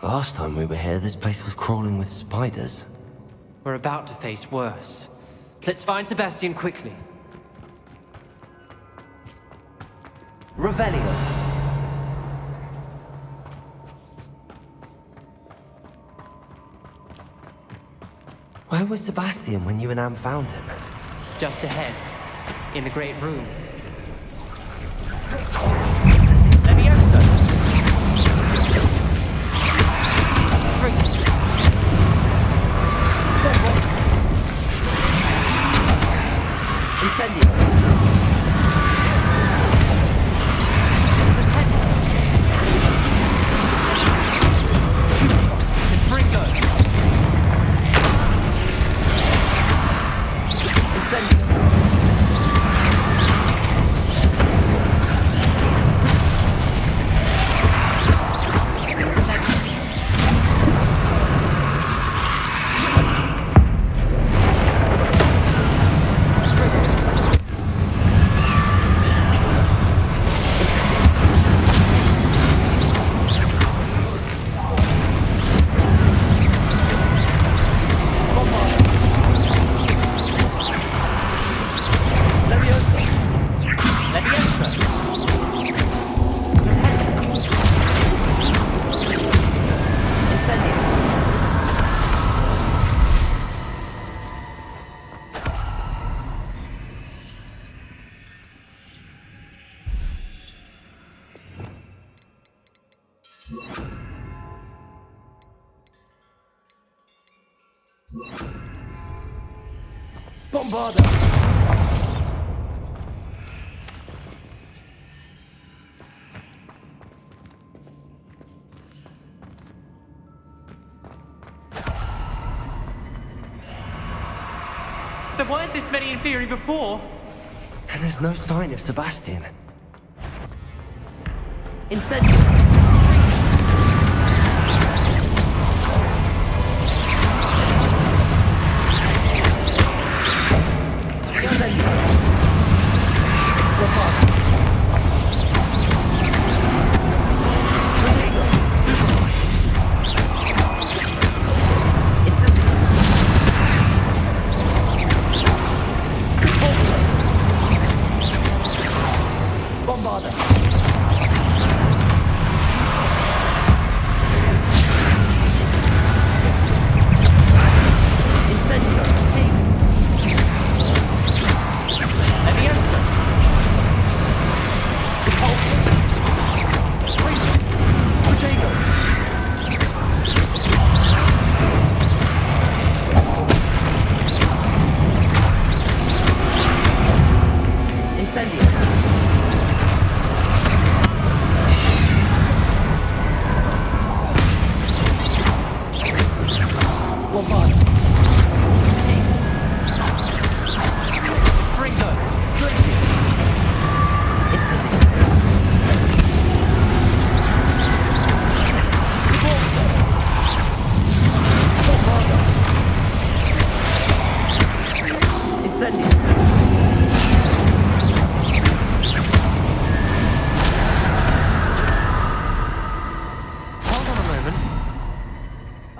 Last time we were here, this place was crawling with spiders. We're about to face worse. Let's find Sebastian quickly. Revelio. Where was Sebastian when you and Anne found him? Just ahead, in the great room. Levioso! Incendio! Fringo! Incendio! Bombarda! There weren't this many in theory before. And there's no sign of Sebastian. Incendio!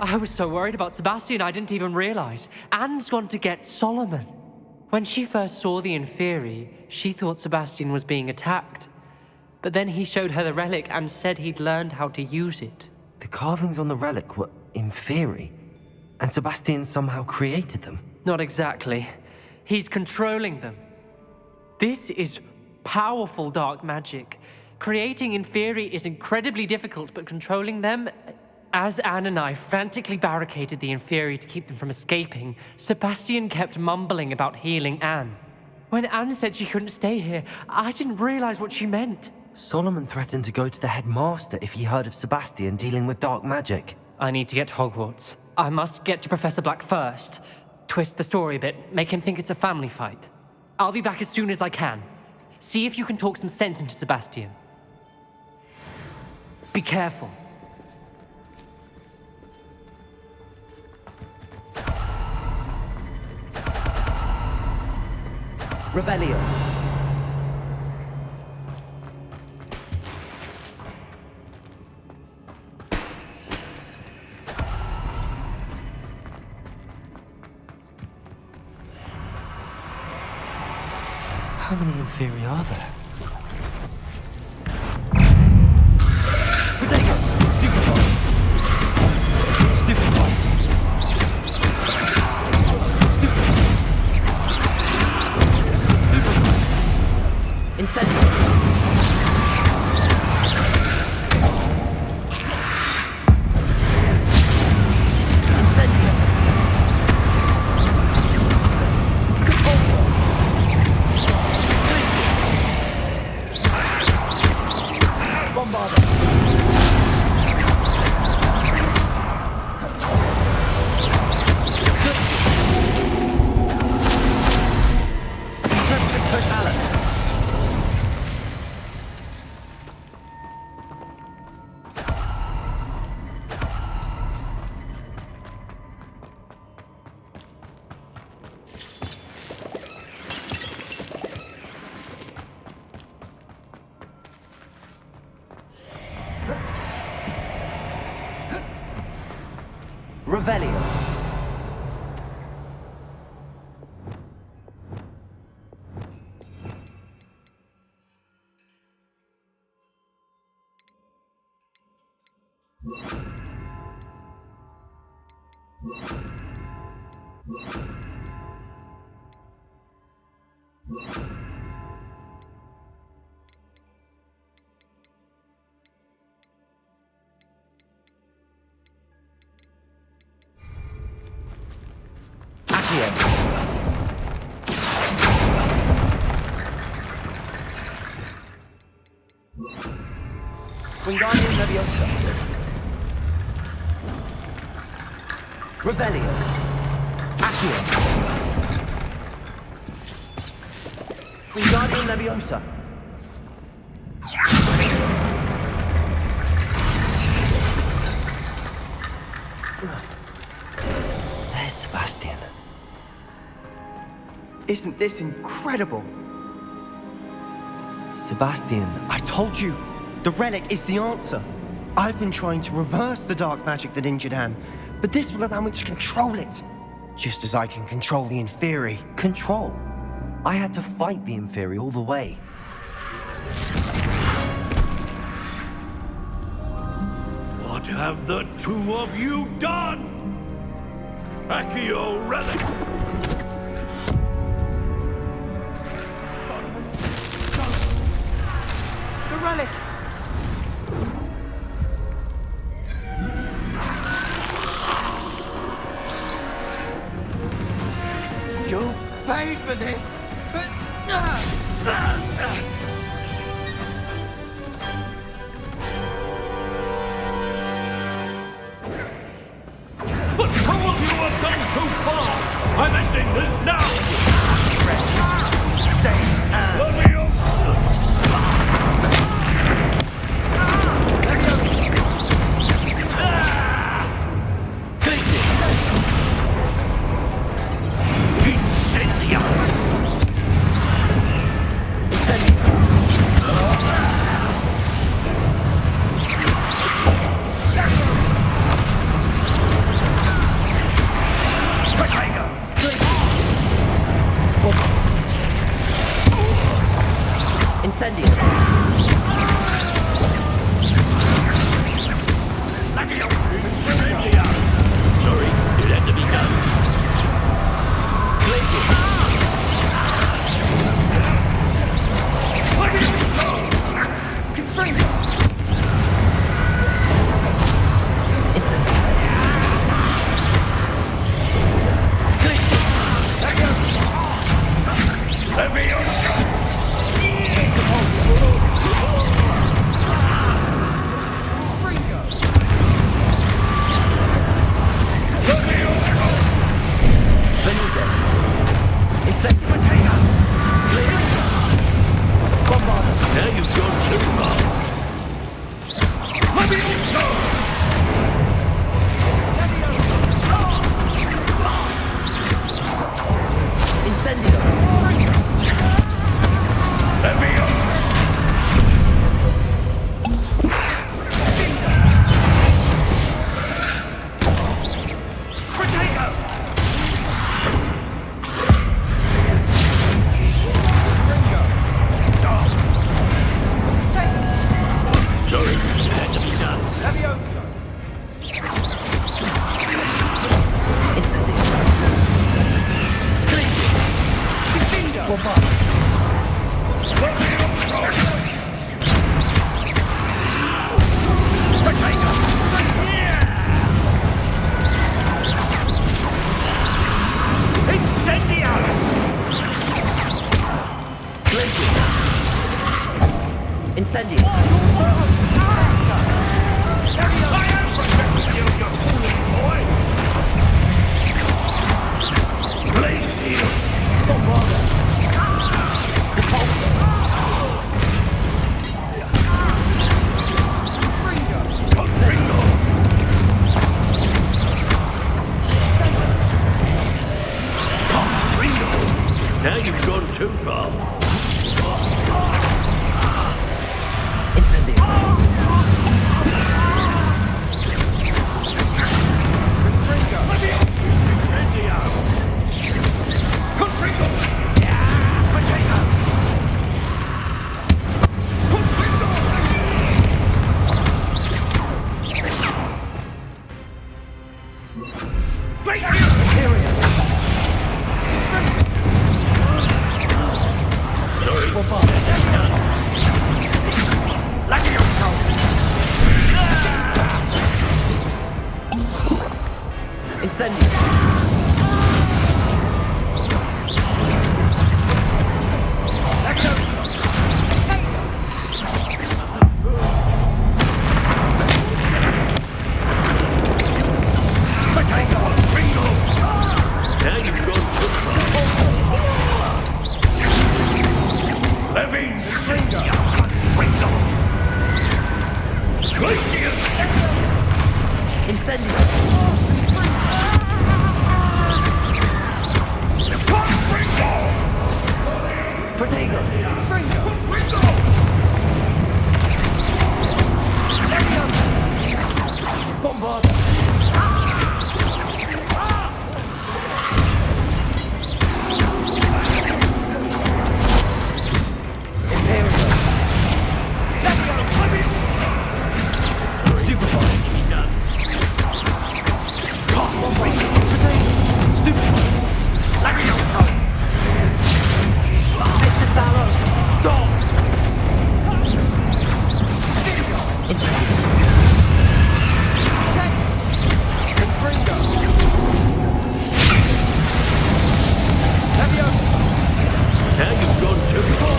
I was so worried about Sebastian, I didn't even realize. Anne's gone to get Solomon. When she first saw the Inferi, she thought Sebastian was being attacked. But then he showed her the relic and said he'd learned how to use it. The carvings on the relic were Inferi, and Sebastian somehow created them. Not exactly. He's controlling them. This is powerful dark magic. Creating Inferi is incredibly difficult, but controlling them... As Anne and I frantically barricaded the Inferi to keep them from escaping, Sebastian kept mumbling about healing Anne. When Anne said she couldn't stay here, I didn't realize what she meant. Solomon threatened to go to the headmaster if he heard of Sebastian dealing with dark magic. I need to get to Hogwarts. I must get to Professor Black first. Twist the story a bit, make him think it's a family fight. I'll be back as soon as I can. See if you can talk some sense into Sebastian. Be careful. Revelio. How many Inferi are there? Potato! Stupefy! Stupefy! Stupefy! Stupefy! Incendio! Revelio. Wingardium Leviosa. Revelio. Accio. Wingardium Leviosa. There's Sebastian. Isn't this incredible? Sebastian, I told you, the relic is the answer. I've been trying to reverse the dark magic that injured Anne, but this will allow me to control it. Just as I can control the Inferi. control. I had to fight the Inferi all the way. What have the two of you done? Accio relic! The relic! You'll pay for this! But some of you have gone too far! I'm ending this now! Leviosa! Incendio! Incendio. Incendio! Sorry, it had to be done. Now you've gone too far. Now you've gone too far. Levin Singer! Glacius! Now you've gone too far.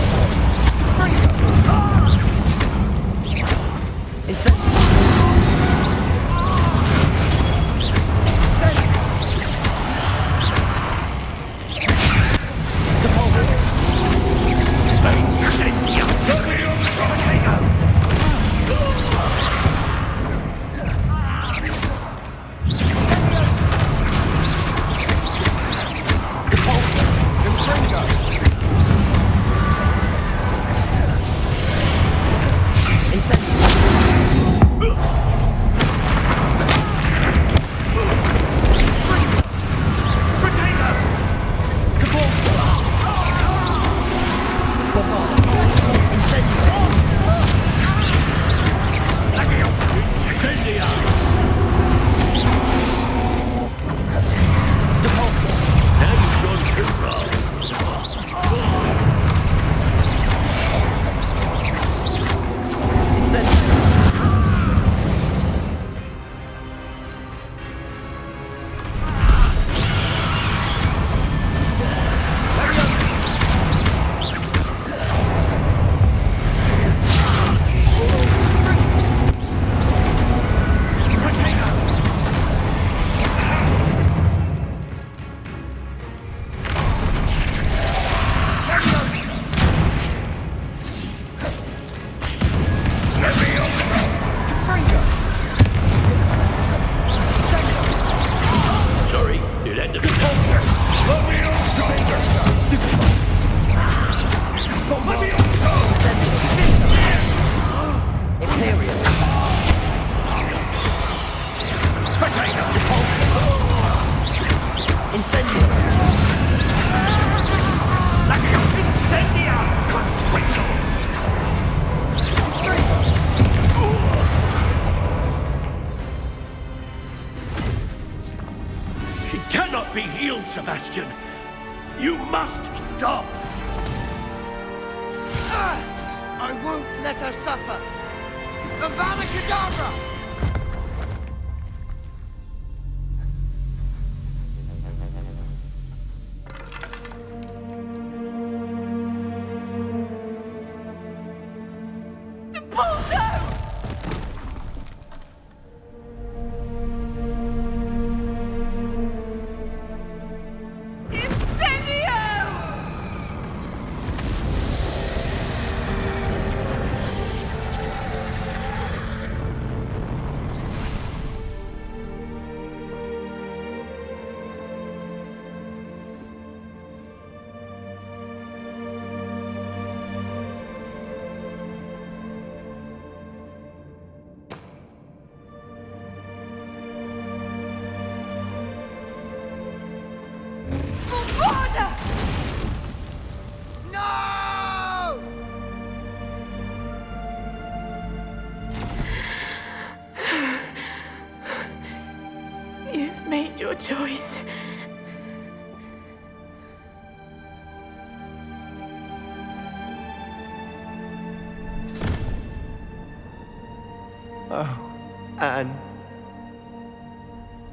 She cannot be healed, Sebastian. You must stop. I won't let her suffer. Avada Kedavra! You've made your choice. Oh, Anne.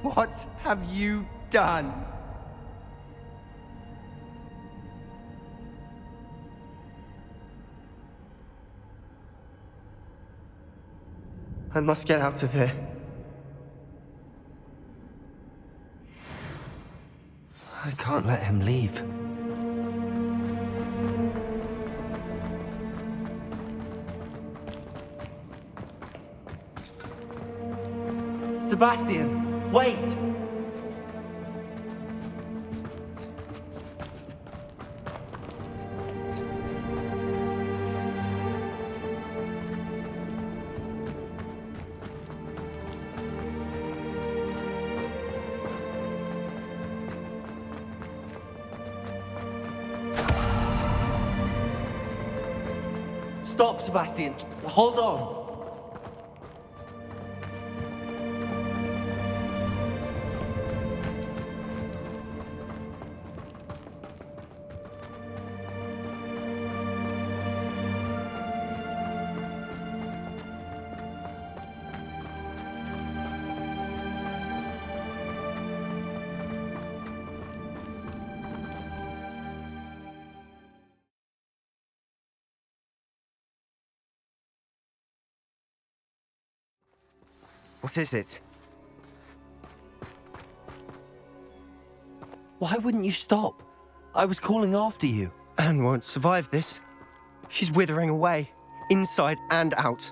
What have you done? I must get out of here. I can't let him leave. Sebastian, wait! Stop, Sebastian. Hold on. What is it? Why wouldn't you stop? I was calling after you. Anne won't survive this. She's withering away, inside and out.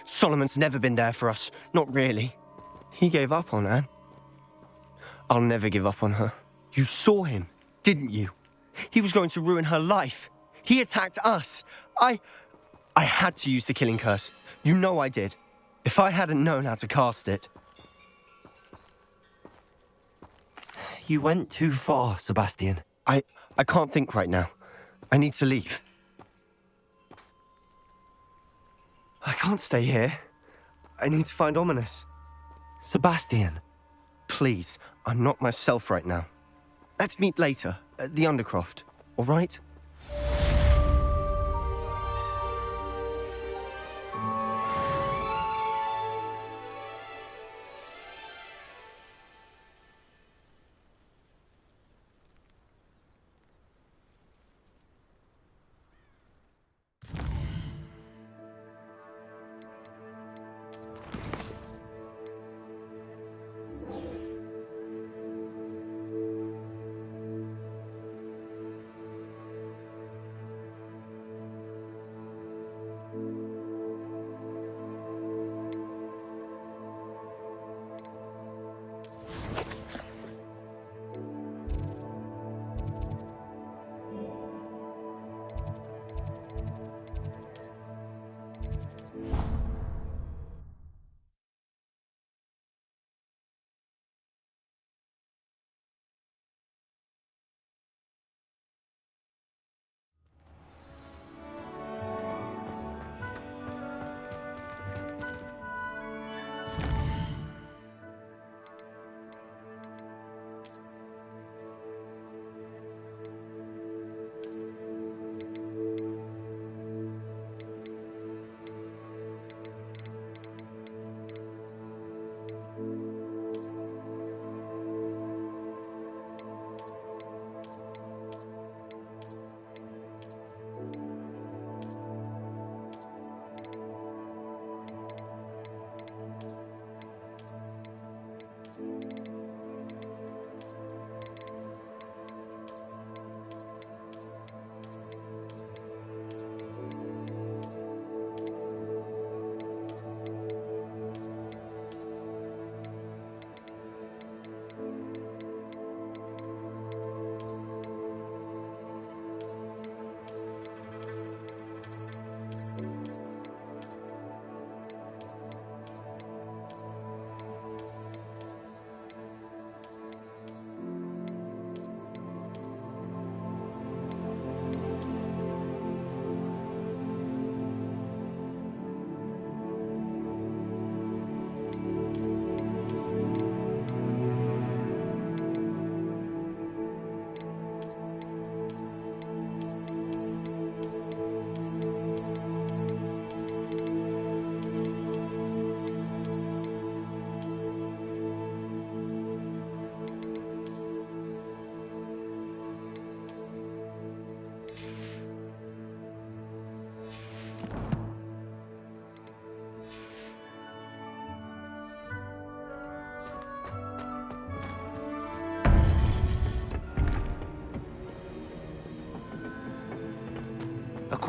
Solomon's never been there for us, not really. He gave up on Anne. I'll never give up on her. You saw him, didn't you? He was going to ruin her life. He attacked us. I had to use the killing curse. You know I did. If I hadn't known how to cast it... You went too far, Sebastian. I can't think right now. I need to leave. I can't stay here. I need to find Ominous. Sebastian. Please, I'm not myself right now. Let's meet later at the Undercroft, all right?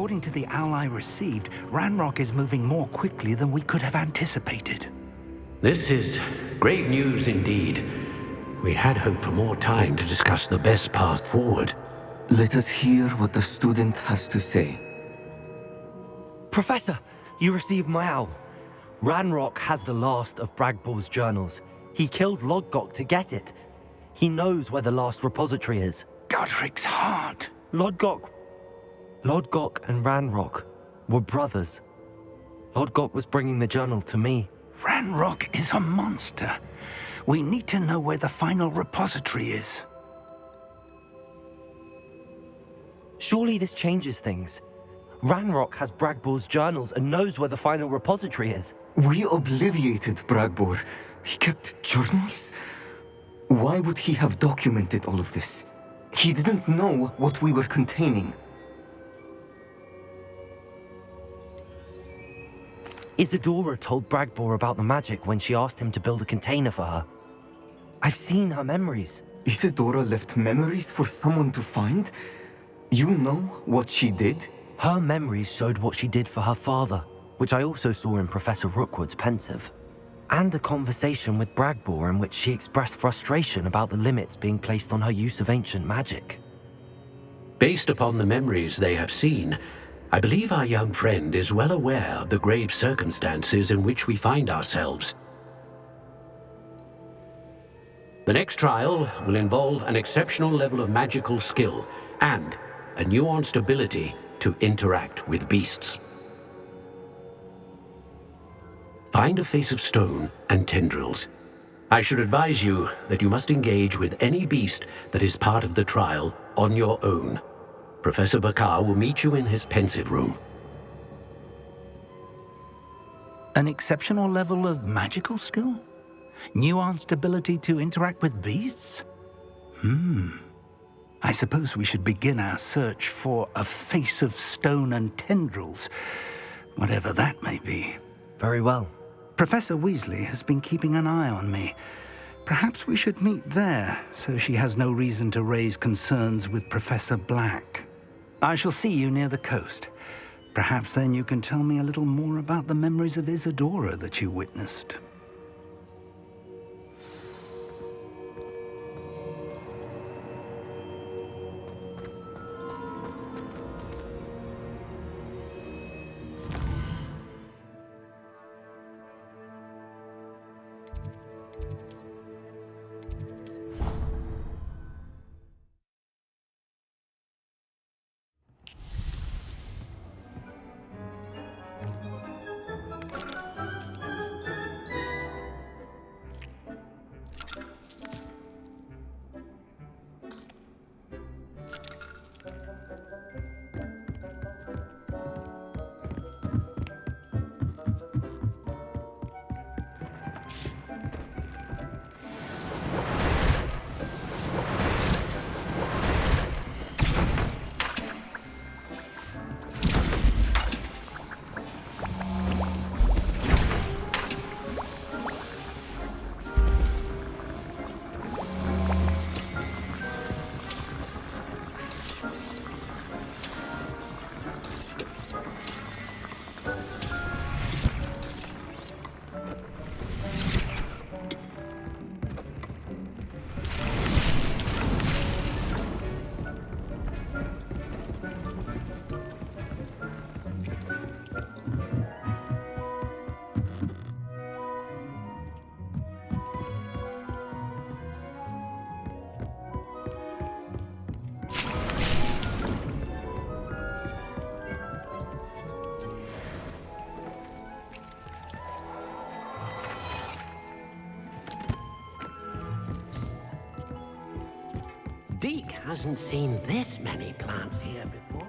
according to the owl I received, Ranrock is moving more quickly than we could have anticipated. This is great news indeed. We had hoped for more time to discuss the best path forward. Let us hear what the student has to say. Professor, you received my owl. Ranrock has the last of Bragbor's journals. He killed Lodgok to get it. He knows where the last repository is. Godric's heart. Lodgok and Ranrock were brothers. Lodgok was bringing the journal to me. Ranrock is a monster. We need to know where the final repository is. Surely this changes things. Ranrock has Bragbor's journals and knows where the final repository is. We obliviated Bragbor. He kept journals? Why would he have documented all of this? He didn't know what we were containing. Isadora told Bragbor about the magic when she asked him to build a container for her. I've seen her memories. Isadora left memories for someone to find? You know what she did? Her memories showed what she did for her father, which I also saw in Professor Rookwood's pensive. And a conversation with Bragbor in which she expressed frustration about the limits being placed on her use of ancient magic. Based upon the memories they have seen, I believe our young friend is well aware of the grave circumstances in which we find ourselves. The next trial will involve an exceptional level of magical skill and a nuanced ability to interact with beasts. Find a face of stone and tendrils. I should advise you that you must engage with any beast that is part of the trial on your own. Professor Bakar will meet you in his pensive room. An exceptional level of magical skill? Nuanced ability to interact with beasts? I suppose we should begin our search for a face of stone and tendrils, whatever that may be. Very well. Professor Weasley has been keeping an eye on me. Perhaps we should meet there, so she has no reason to raise concerns with Professor Black. I shall see you near the coast. Perhaps then you can tell me a little more about the memories of Isadora that you witnessed. Deke hasn't seen this many plants here before.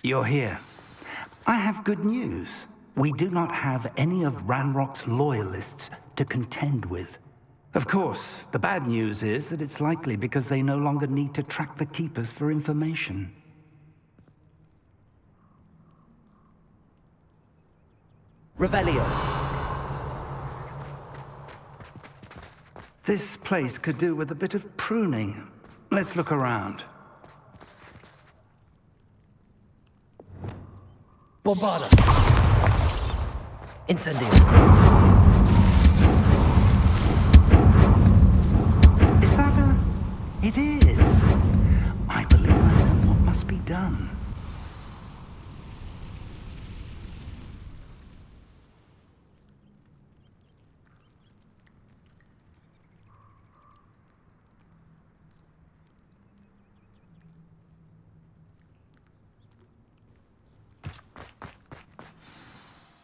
You're here. I have good news. We do not have any of Ranrock's loyalists to contend with. Of course, the bad news is that it's likely because they no longer need to track the Keepers for information. Revelio. This place could do with a bit of pruning. Let's look around. Bombarda. Incendio. Is that a... It is. I believe I know what must be done.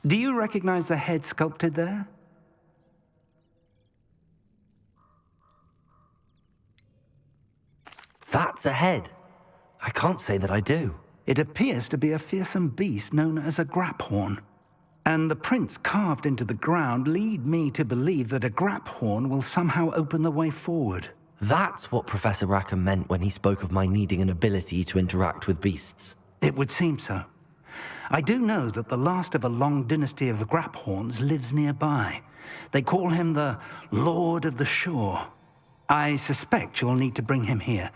Do you recognize the head sculpted there? That's a head. I can't say that I do. It appears to be a fearsome beast known as a graphorn. And the prints carved into the ground lead me to believe that a graphorn will somehow open the way forward. That's what Professor Rackham meant when he spoke of my needing an ability to interact with beasts. It would seem so. I do know that the last of a long dynasty of graphorns lives nearby. They call him the Lord of the Shore. I suspect you'll need to bring him here.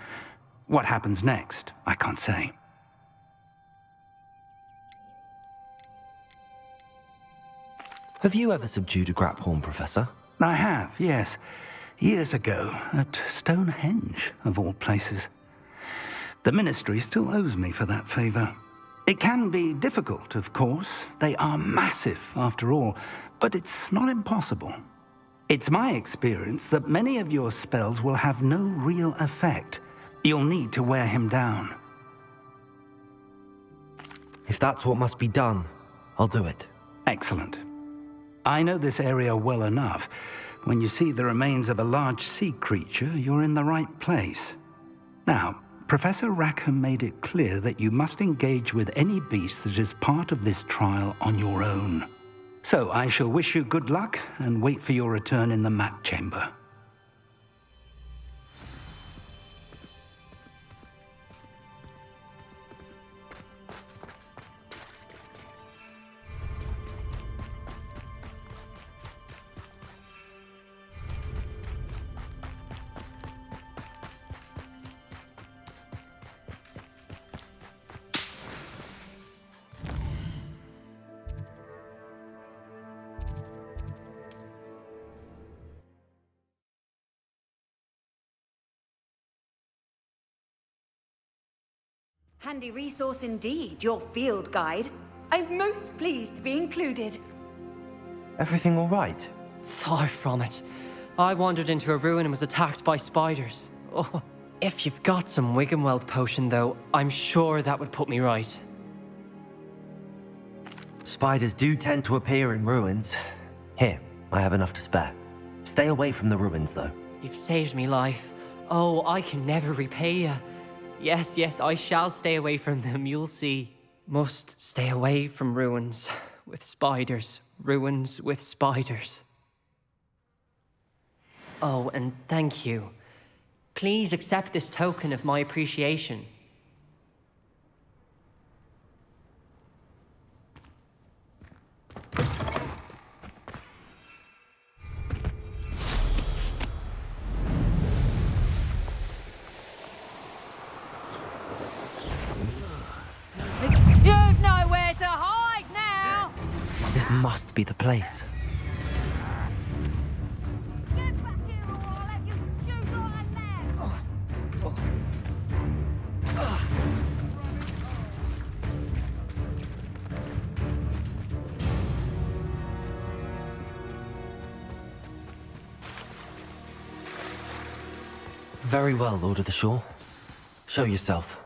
What happens next, I can't say. Have you ever subdued a graphorn, Professor? I have, yes. Years ago, at Stonehenge, of all places. The Ministry still owes me for that favor. It can be difficult, of course. They are massive, after all, but it's not impossible. It's my experience that many of your spells will have no real effect. You'll need to wear him down. If that's what must be done, I'll do it. Excellent. I know this area well enough. When you see the remains of a large sea creature, you're in the right place. Now, Professor Rackham made it clear that you must engage with any beast that is part of this trial on your own. So I shall wish you good luck and wait for your return in the map chamber. Handy resource indeed, your field guide. I'm most pleased to be included. Everything all right? Far from it. I wandered into a ruin and was attacked by spiders. Oh, if you've got some Wiggenweld potion, though, I'm sure that would put me right. Spiders do tend to appear in ruins. Here, I have enough to spare. Stay away from the ruins, though. You've saved me life. Oh, I can never repay you. Yes, yes, I shall stay away from them, you'll see. Must stay away from ruins with spiders. Ruins with spiders. Oh, and thank you. Please accept this token of my appreciation. You've nowhere to hide now! This must be the place. Get back here or I'll have you shoot right now! Very well, Lord of the Shore. Show yourself.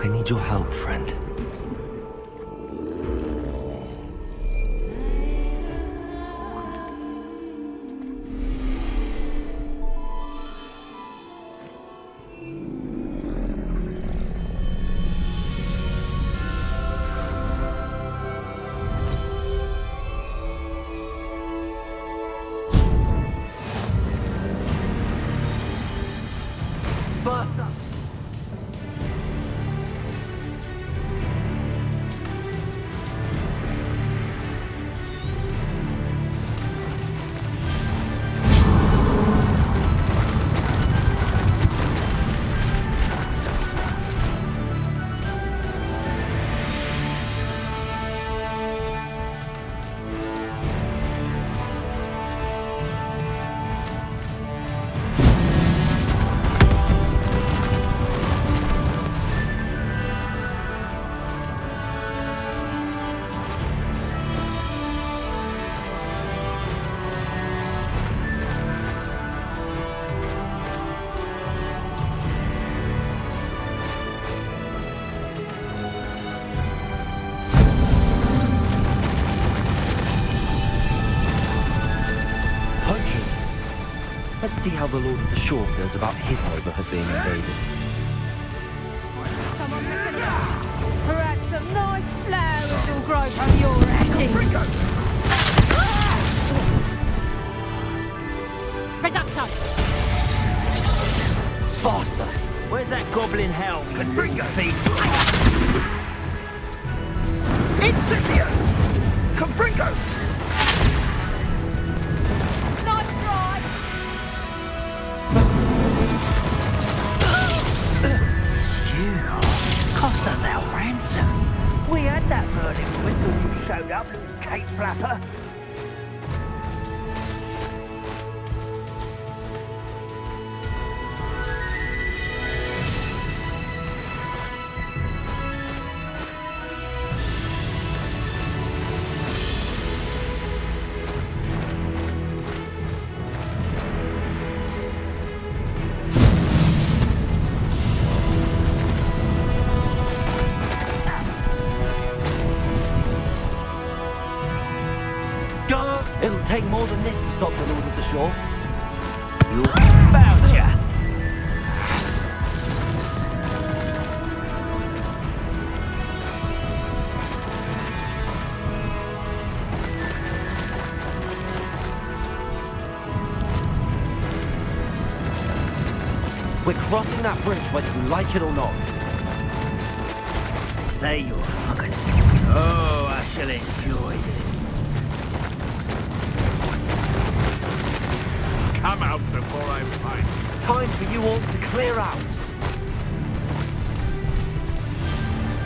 I need your help, friend. Faster! Let's see how the Lord of the Shore feels about his neighborhood being invaded. Someone listen up. Perhaps some nice flowers will grow from your ashes. Reducto! Faster! Where's that goblin helm? Confringo! Incipio! Confringo! Nice try! Cost us our ransom. We had that Merlin whistle who showed up, Cape Flapper. It'll take more than this to stop the Lord of the Shore. You found ya! We're crossing that bridge whether you like it or not. Say your huggers. Oh, I shall enjoy this. Come out before I find you. Time for you all to clear out.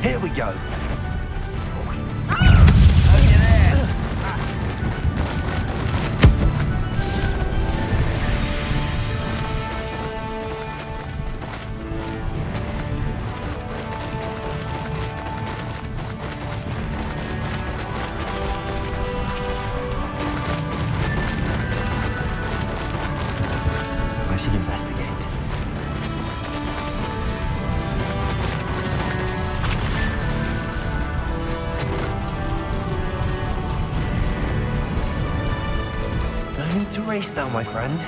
Here we go. I should investigate. No need to race now, my friend.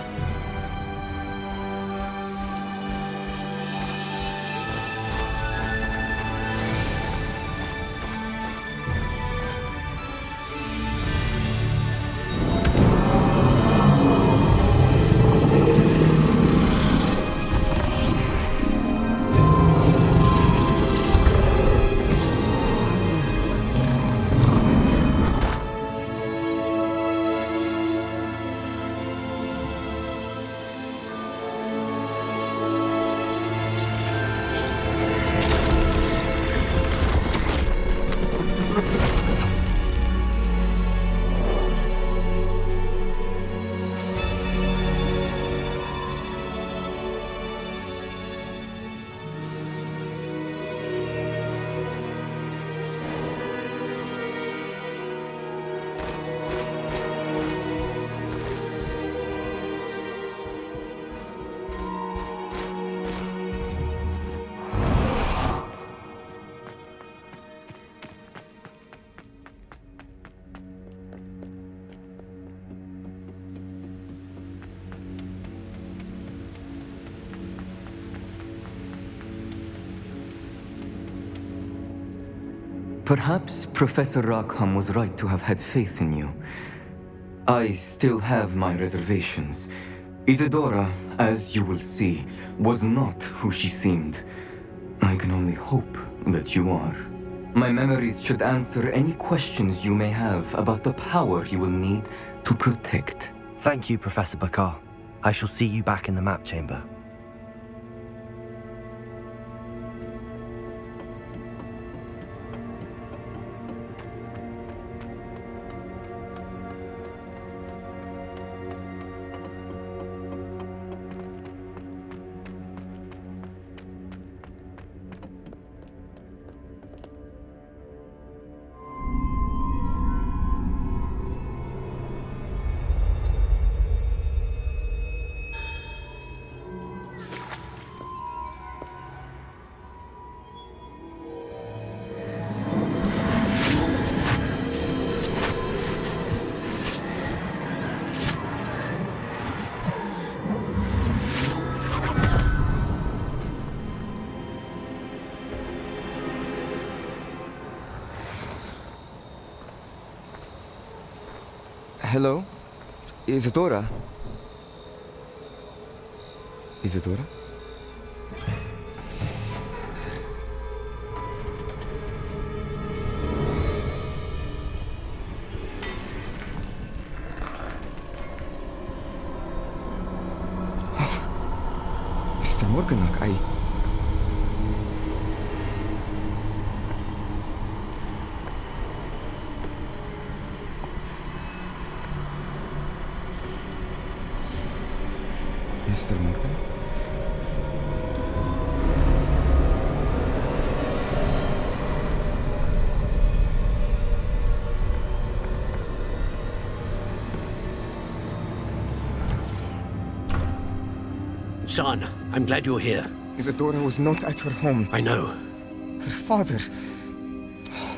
Perhaps Professor Rackham was right to have had faith in you. I still have my reservations. Isadora, as you will see, was not who she seemed. I can only hope that you are. My memories should answer any questions you may have about the power you will need to protect. Thank you, Professor Bakar. I shall see you back in the map chamber. Hello? Isadora? Isadora? Mr. Morganach, Mr. Morgan? Son, I'm glad you're here. Isadora was not at her home. I know. Her father...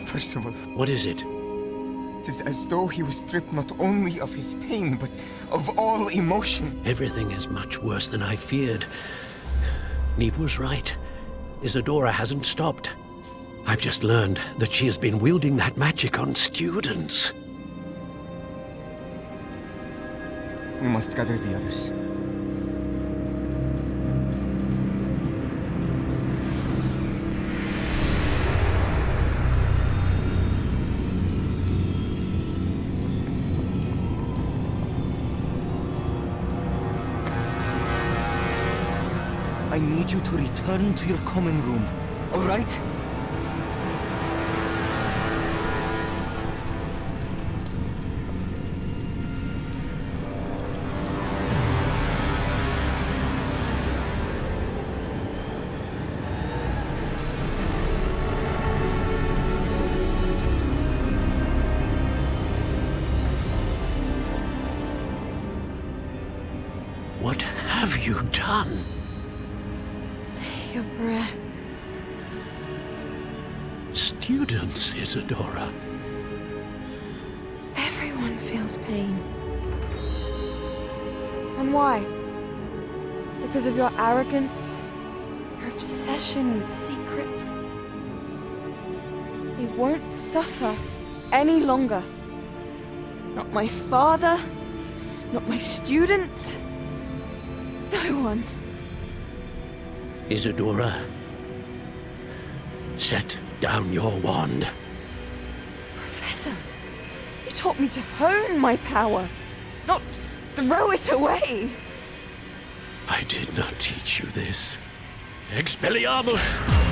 Percival. What is it? It is as though he was stripped not only of his pain, but of all emotion. Everything is much worse than I feared. Neve was right. Isadora hasn't stopped. I've just learned that she has been wielding that magic on students. We must gather the others. I need you to return to your common room, all right? What have you done? Take a breath. Students, Isadora. Everyone feels pain. And why? Because of your arrogance? Your obsession with secrets? He won't suffer any longer. Not my father, not my students, no one. Isadora, set down your wand. Professor, you taught me to hone my power, not throw it away. I did not teach you this. Expelliarmus!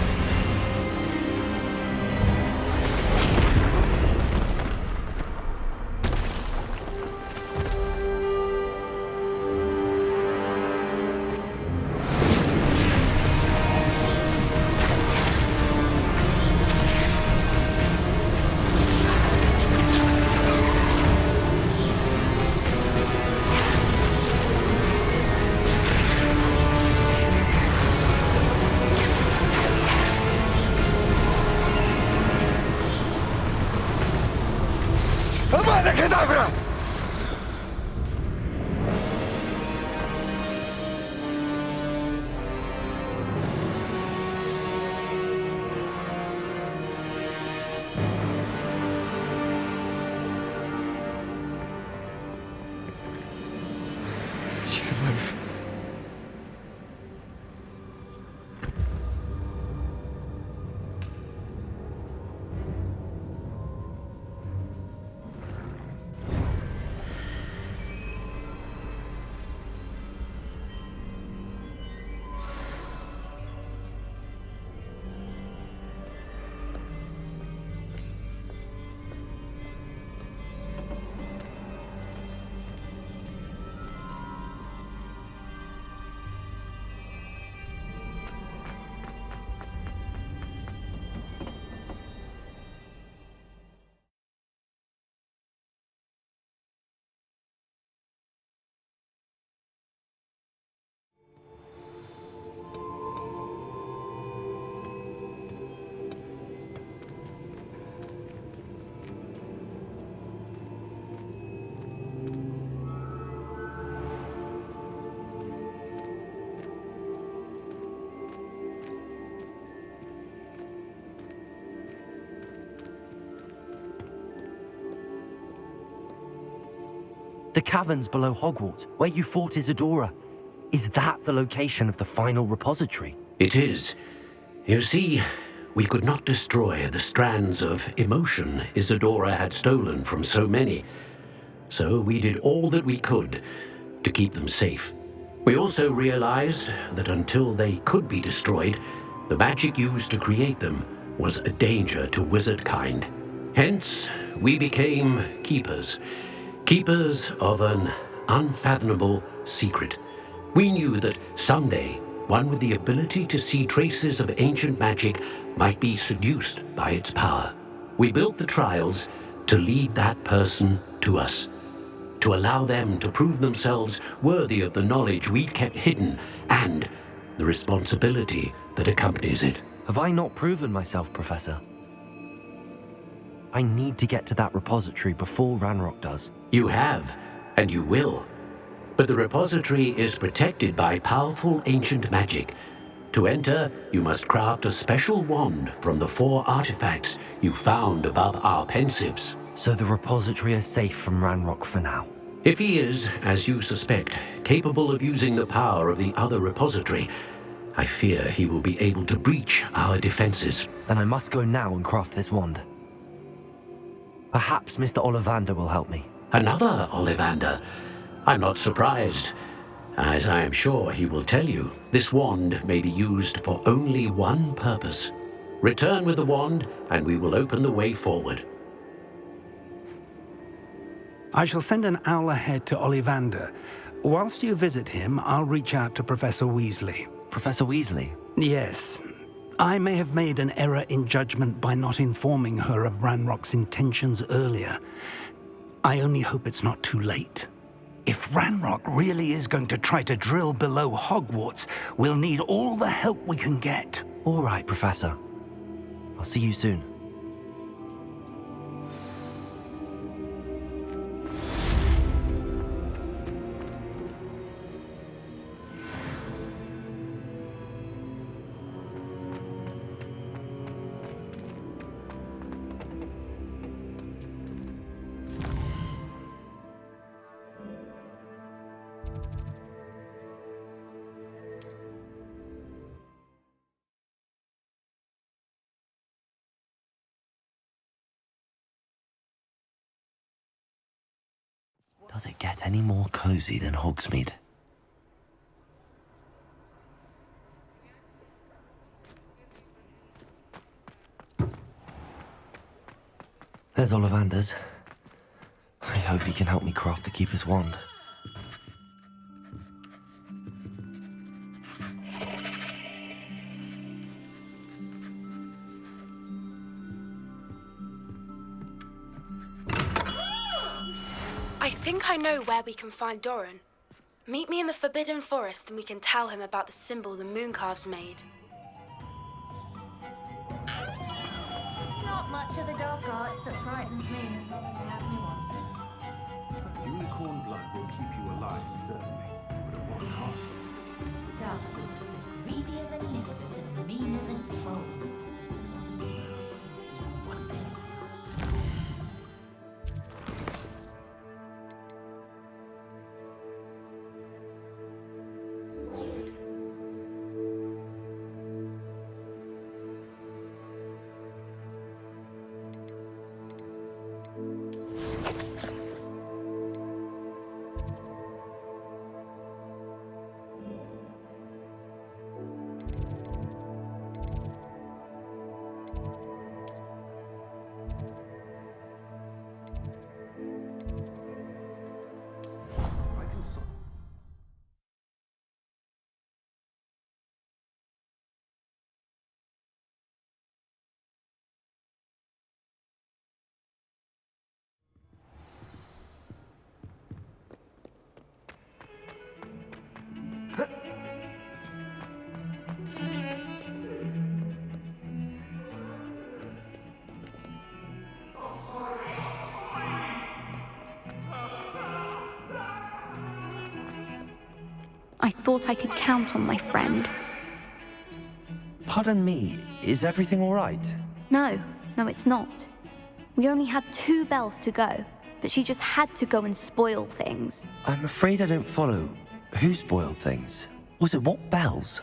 The caverns below Hogwarts, where you fought Isadora. Is that the location of the final repository? It is. You see, we could not destroy the strands of emotion Isadora had stolen from so many. So we did all that we could to keep them safe. We also realized that until they could be destroyed, the magic used to create them was a danger to wizard kind. Hence, we became keepers. Keepers of an unfathomable secret. We knew that someday, one with the ability to see traces of ancient magic might be seduced by its power. We built the trials to lead that person to us, to allow them to prove themselves worthy of the knowledge we'd kept hidden and the responsibility that accompanies it. Have I not proven myself, Professor? I need to get to that repository before Ranrock does. You have, and you will. But the repository is protected by powerful ancient magic. To enter, you must craft a special wand from the 4 artifacts you found above our pensives. So the repository is safe from Ranrock for now. If he is, as you suspect, capable of using the power of the other repository, I fear he will be able to breach our defenses. Then I must go now and craft this wand. Perhaps Mr. Ollivander will help me. Another Ollivander? I'm not surprised. As I am sure he will tell you, this wand may be used for only one purpose. Return with the wand, and we will open the way forward. I shall send an owl ahead to Ollivander. Whilst you visit him, I'll reach out to Professor Weasley. Professor Weasley? Yes. I may have made an error in judgment by not informing her of Ranrock's intentions earlier. I only hope it's not too late. If Ranrock really is going to try to drill below Hogwarts, we'll need all the help we can get. All right, Professor. I'll see you soon. Does it get any more cozy than Hogsmeade? There's Ollivander's. I hope he can help me craft the Keeper's wand. I think I know where we can find Doran. Meet me in the Forbidden Forest and we can tell him about the symbol the Mooncalves made. Not much of the dark arts that frightens me as long as you have nuance. Unicorn blood will keep you alive, certainly. But at what cost? Dark wizards are greedier than niggers and meaner than trolls. I thought I could count on my friend. Pardon me, is everything all right? No, it's not. We only had 2 bells to go. but she just had to go and spoil things. I'm afraid I don't follow. Who spoiled things? Was it what bells?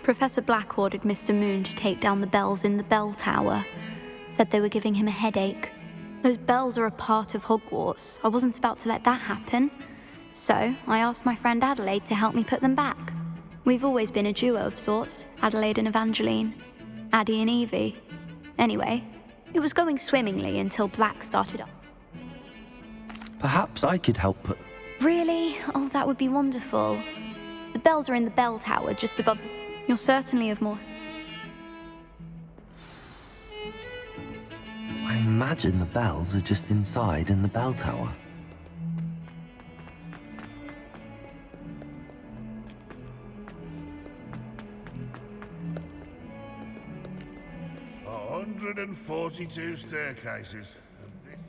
Professor Black ordered Mr. Moon to take down the bells in the bell tower. Said they were giving him a headache. Those bells are a part of Hogwarts. I wasn't about to let that happen. So I asked my friend Adelaide to help me put them back. We've always been a duo of sorts, Adelaide and Evangeline. Addie and Evie. Anyway, it was going swimmingly until Black started up. Perhaps I could help put... Really? Oh, that would be wonderful. The bells are in the bell tower just above... You're certainly of more... I imagine the bells are just inside in the bell tower. A 142 staircases. And this...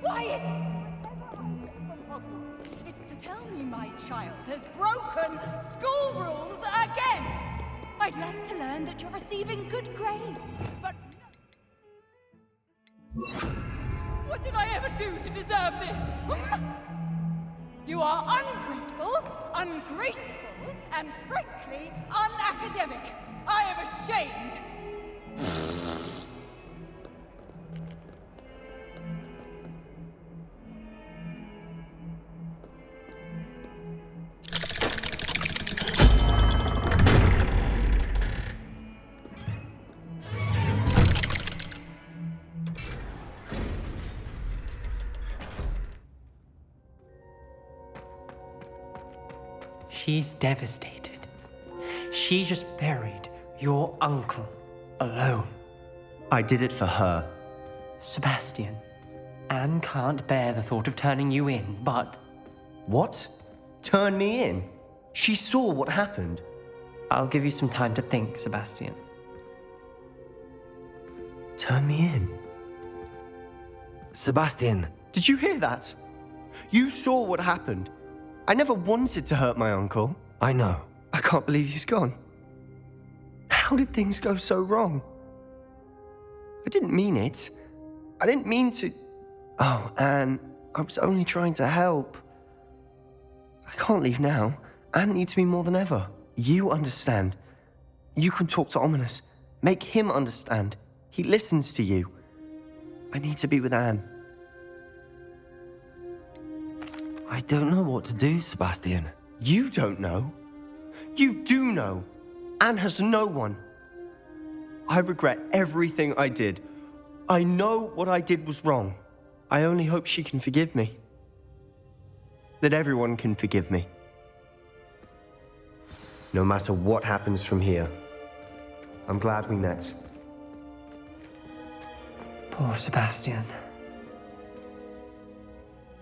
Quiet! It's to tell me my child has broken school rules again! I'd like to learn that you're receiving good grades, but... What did I ever do to deserve this? You are ungrateful, ungraceful, and frankly unacademic. I am ashamed. She's devastated. She just buried your uncle alone. I did it for her. Sebastian, Anne can't bear the thought of turning you in, but... What? Turn me in? She saw what happened. I'll give you some time to think, Sebastian. Turn me in? Sebastian. Did you hear that? You saw what happened. I never wanted to hurt my uncle. I know. I can't believe he's gone. How did things go so wrong? I didn't mean it. I didn't mean to... Oh, Anne, I was only trying to help. I can't leave now. Anne needs me more than ever. You understand. You can talk to Ominous. Make him understand. He listens to you. I need to be with Anne. I don't know what to do, Sebastian. You don't know. You do know. Anne has no one. I regret everything I did. I know what I did was wrong. I only hope she can forgive me. That everyone can forgive me. No matter what happens from here, I'm glad we met. Poor Sebastian.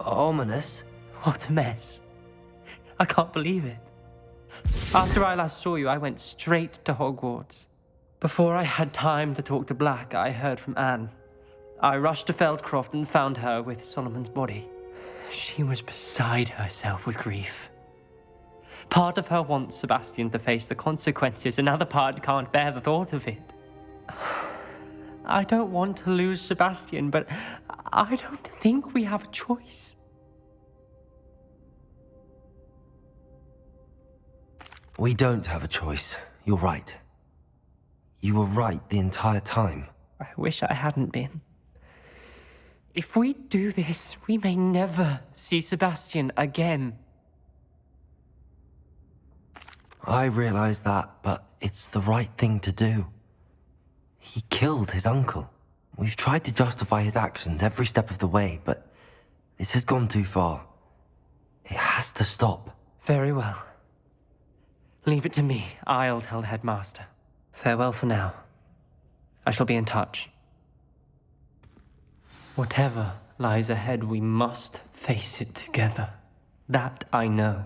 Ominous? What a mess. I can't believe it. After I last saw you, I went straight to Hogwarts. Before I had time to talk to Black, I heard from Anne. I rushed to Feldcroft and found her with Solomon's body. She was beside herself with grief. Part of her wants Sebastian to face the consequences, another part can't bear the thought of it. I don't want to lose Sebastian, but I don't think we have a choice. We don't have a choice. You're right. You were right the entire time. I wish I hadn't been. If we do this, we may never see Sebastian again. I realize that, but it's the right thing to do. He killed his uncle. We've tried to justify his actions every step of the way, but this has gone too far. It has to stop. Very well. Leave it to me. I'll tell the headmaster. Farewell for now. I shall be in touch. Whatever lies ahead, we must face it together. That I know.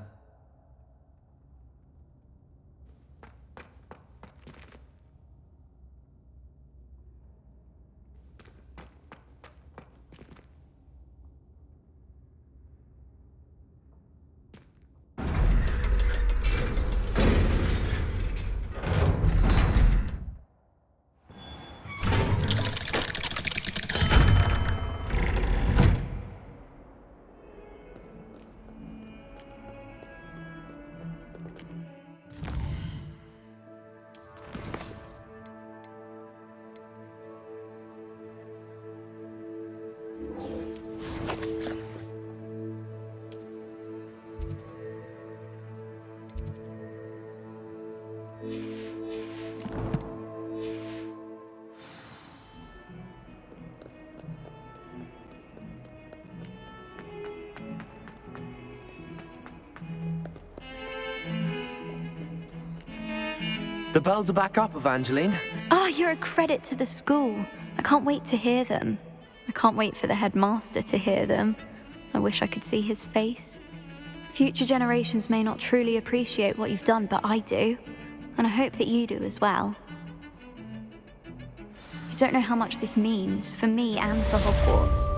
The bells are back up, Evangeline. Oh, you're a credit to the school. I can't wait to hear them. I can't wait for the headmaster to hear them. I wish I could see his face. Future generations may not truly appreciate what you've done, but I do. And I hope that you do as well. You don't know how much this means for me and for Hogwarts.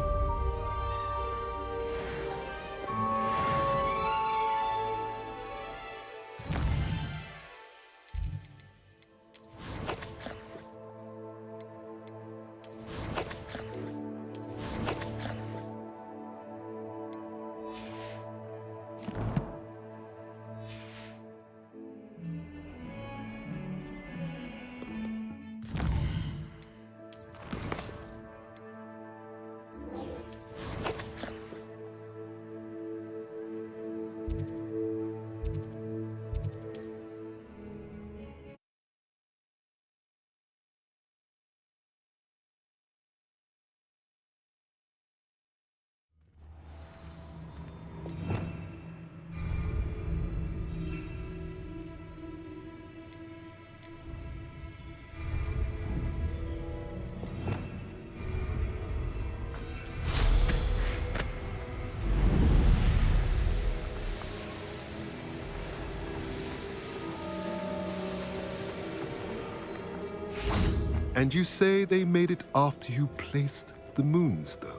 And you say they made it after you placed the Moonstone?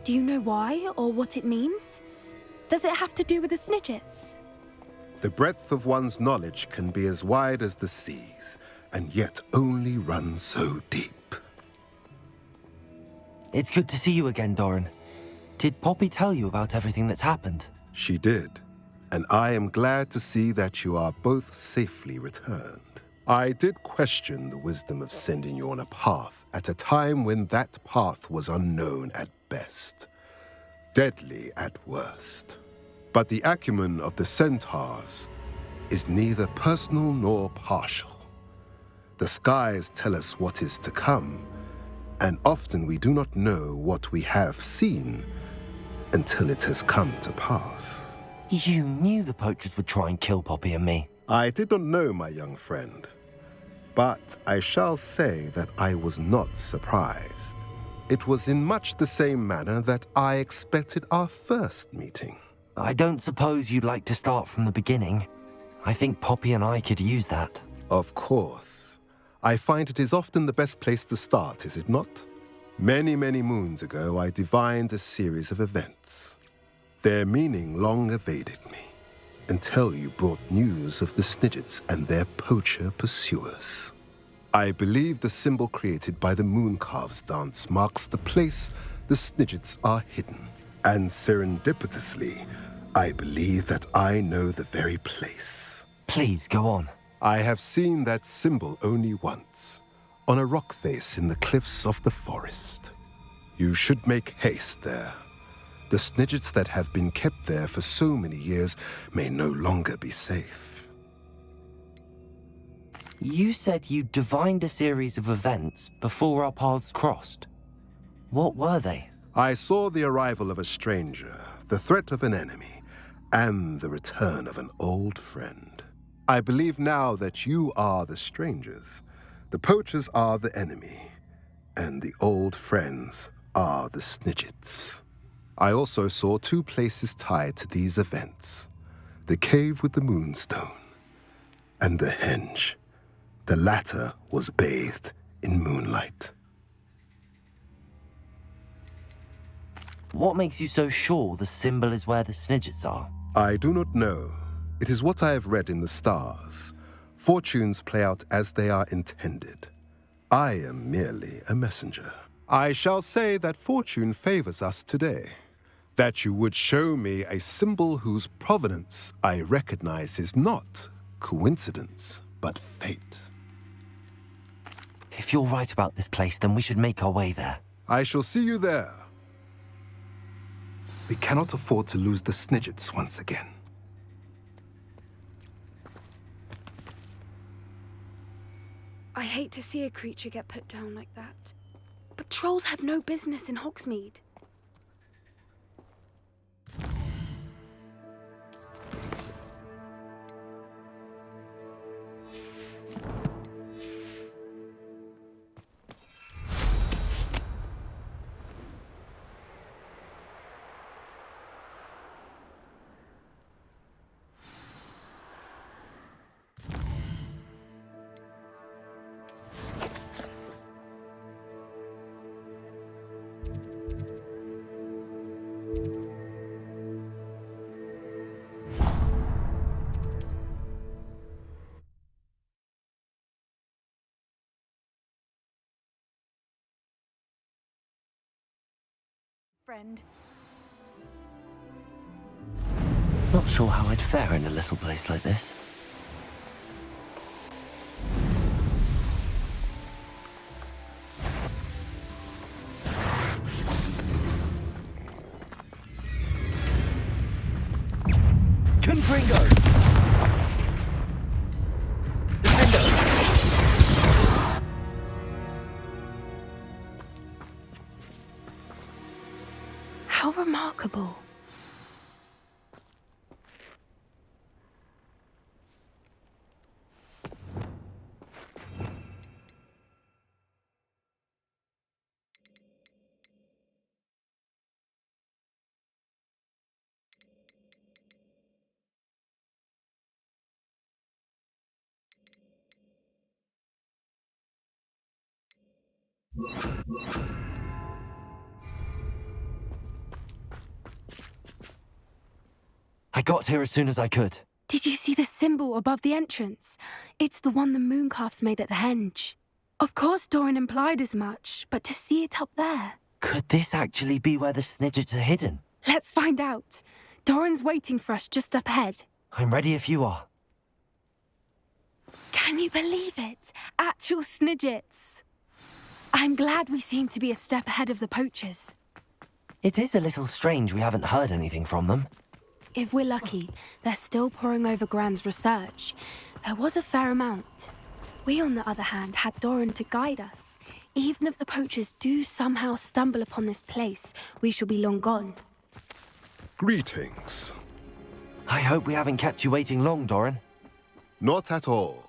Do you know why or what it means? Does it have to do with the Snidgets? The breadth of one's knowledge can be as wide as the seas, and yet only run so deep. It's good to see you again, Doran. Did Poppy tell you about everything that's happened? She did, and I am glad to see that you are both safely returned. I did question the wisdom of sending you on a path at a time when that path was unknown at best, deadly at worst. But the acumen of the centaurs is neither personal nor partial. The skies tell us what is to come, and often we do not know what we have seen until it has come to pass. You knew the poachers would try and kill Poppy and me. I did not know, my young friend. But I shall say that I was not surprised. It was in much the same manner that I expected our first meeting. I don't suppose you'd like to start from the beginning. I think Poppy and I could use that. Of course. I find it is often the best place to start, is it not? Many, many moons ago, I divined a series of events. Their meaning long evaded me, until you brought news of the Snidgets and their poacher pursuers. I believe the symbol created by the Mooncalves dance marks the place the Snidgets are hidden. And serendipitously, I believe that I know the very place. Please, go on. I have seen that symbol only once, on a rock face in the cliffs of the forest. You should make haste there. The Snidgets that have been kept there for so many years may no longer be safe. You said you divined a series of events before our paths crossed. What were they? I saw the arrival of a stranger, the threat of an enemy, and the return of an old friend. I believe now that you are the strangers, the poachers are the enemy, and the old friends are the Snidgets. I also saw two places tied to these events, the cave with the Moonstone and the henge. The latter was bathed in moonlight. What makes you so sure the symbol is where the Snidgets are? I do not know. It is what I have read in the stars. Fortunes play out as they are intended. I am merely a messenger. I shall say that fortune favors us today. That you would show me a symbol whose provenance I recognize is not coincidence, but fate. If you're right about this place, then we should make our way there. I shall see you there. We cannot afford to lose the Snidgets once again. I hate to see a creature get put down like that. But trolls have no business in Hogsmeade. Friend. Not sure how I'd fare in a little place like this. Confringo! How remarkable. I got here as soon as I could. Did you see the symbol above the entrance? It's the one the Mooncalfs made at the henge. Of course Doran implied as much, but to see it up there... Could this actually be where the Snidgets are hidden? Let's find out. Doran's waiting for us just up ahead. I'm ready if you are. Can you believe it? Actual Snidgets. I'm glad we seem to be a step ahead of the poachers. It is a little strange we haven't heard anything from them. If we're lucky, they're still poring over Gran's research. There was a fair amount. We, on the other hand, had Doran to guide us. Even if the poachers do somehow stumble upon this place, we shall be long gone. Greetings. I hope we haven't kept you waiting long, Doran. Not at all.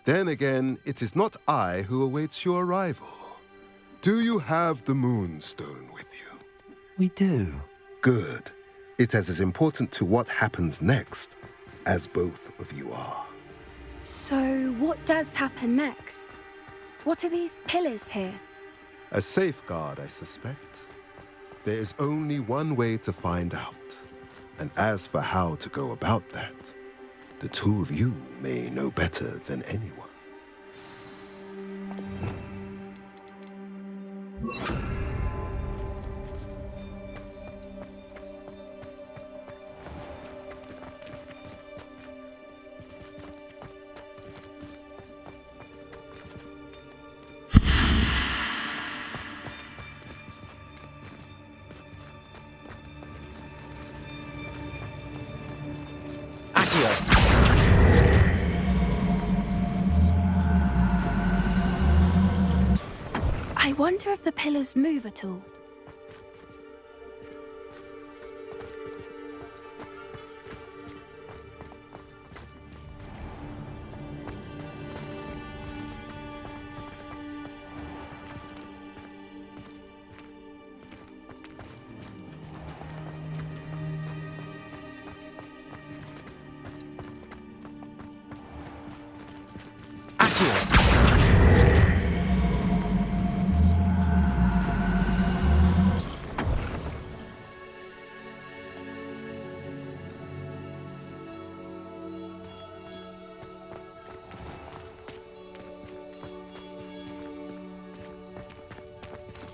Then again, it is not I who awaits your arrival. Do you have the Moonstone with you? We do. Good. It is as important to what happens next as both of you are. So, what does happen next? What are these pillars here? A safeguard, I suspect. There is only one way to find out. And as for how to go about that, the two of you may know better than anyone. I wonder if the pillars move at all.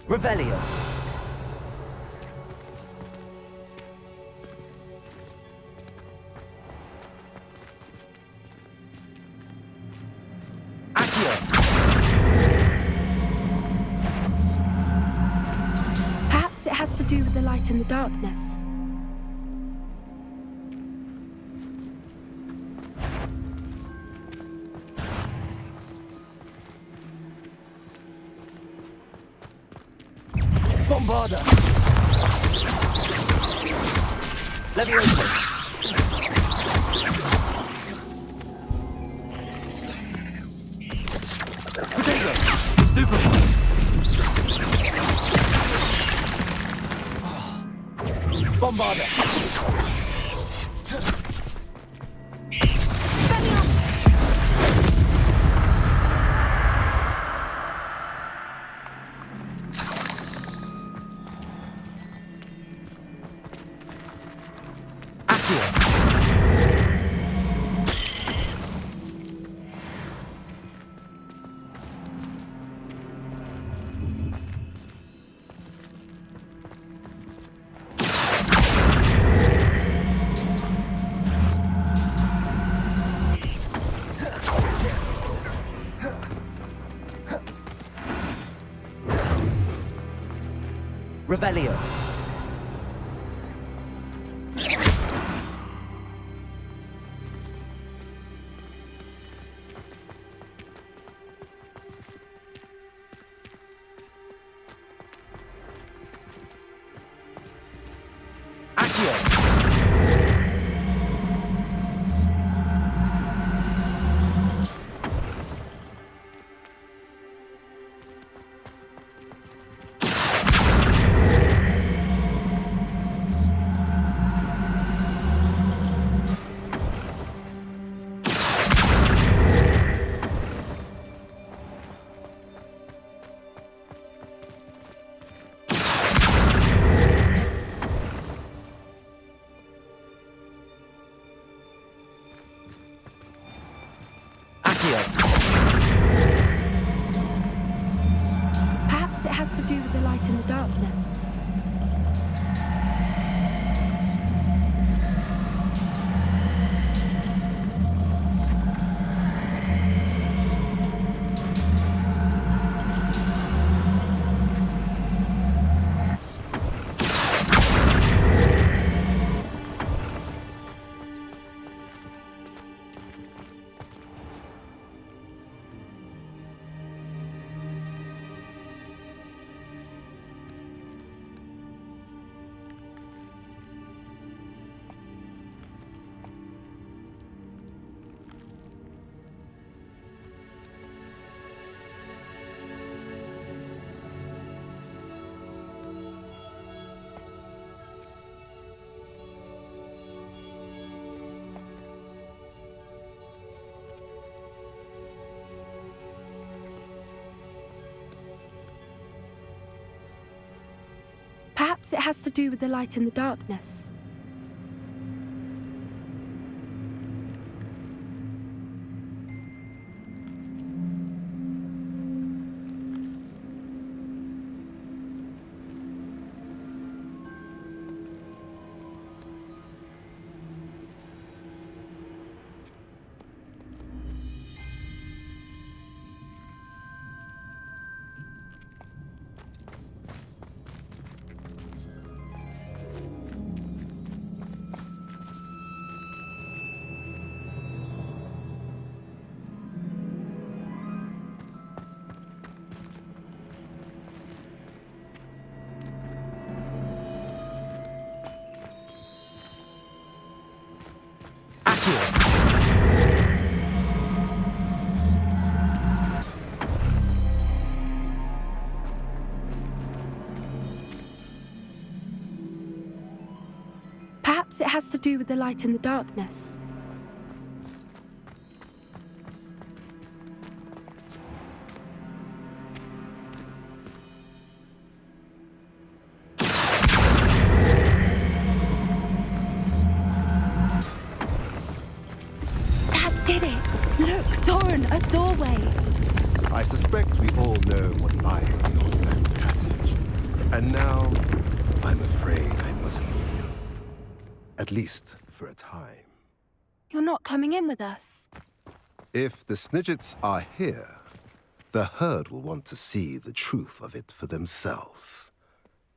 Revelio. Perhaps it has to do with the light and the darkness. Bombarda! Leviosa! Potato! Stupefy! Bombarda! Revelio. Perhaps it has to do with the light in the darkness. Perhaps it has to do with the light in the darkness. Perhaps it has to do with the light in the darkness. That did it! Look, Doran, a doorway! I suspect we all know what lies beyond that passage. And now, I'm afraid I must leave you. At least for a time. You're not coming in with us. If the Snidgets are here, the herd will want to see the truth of it for themselves.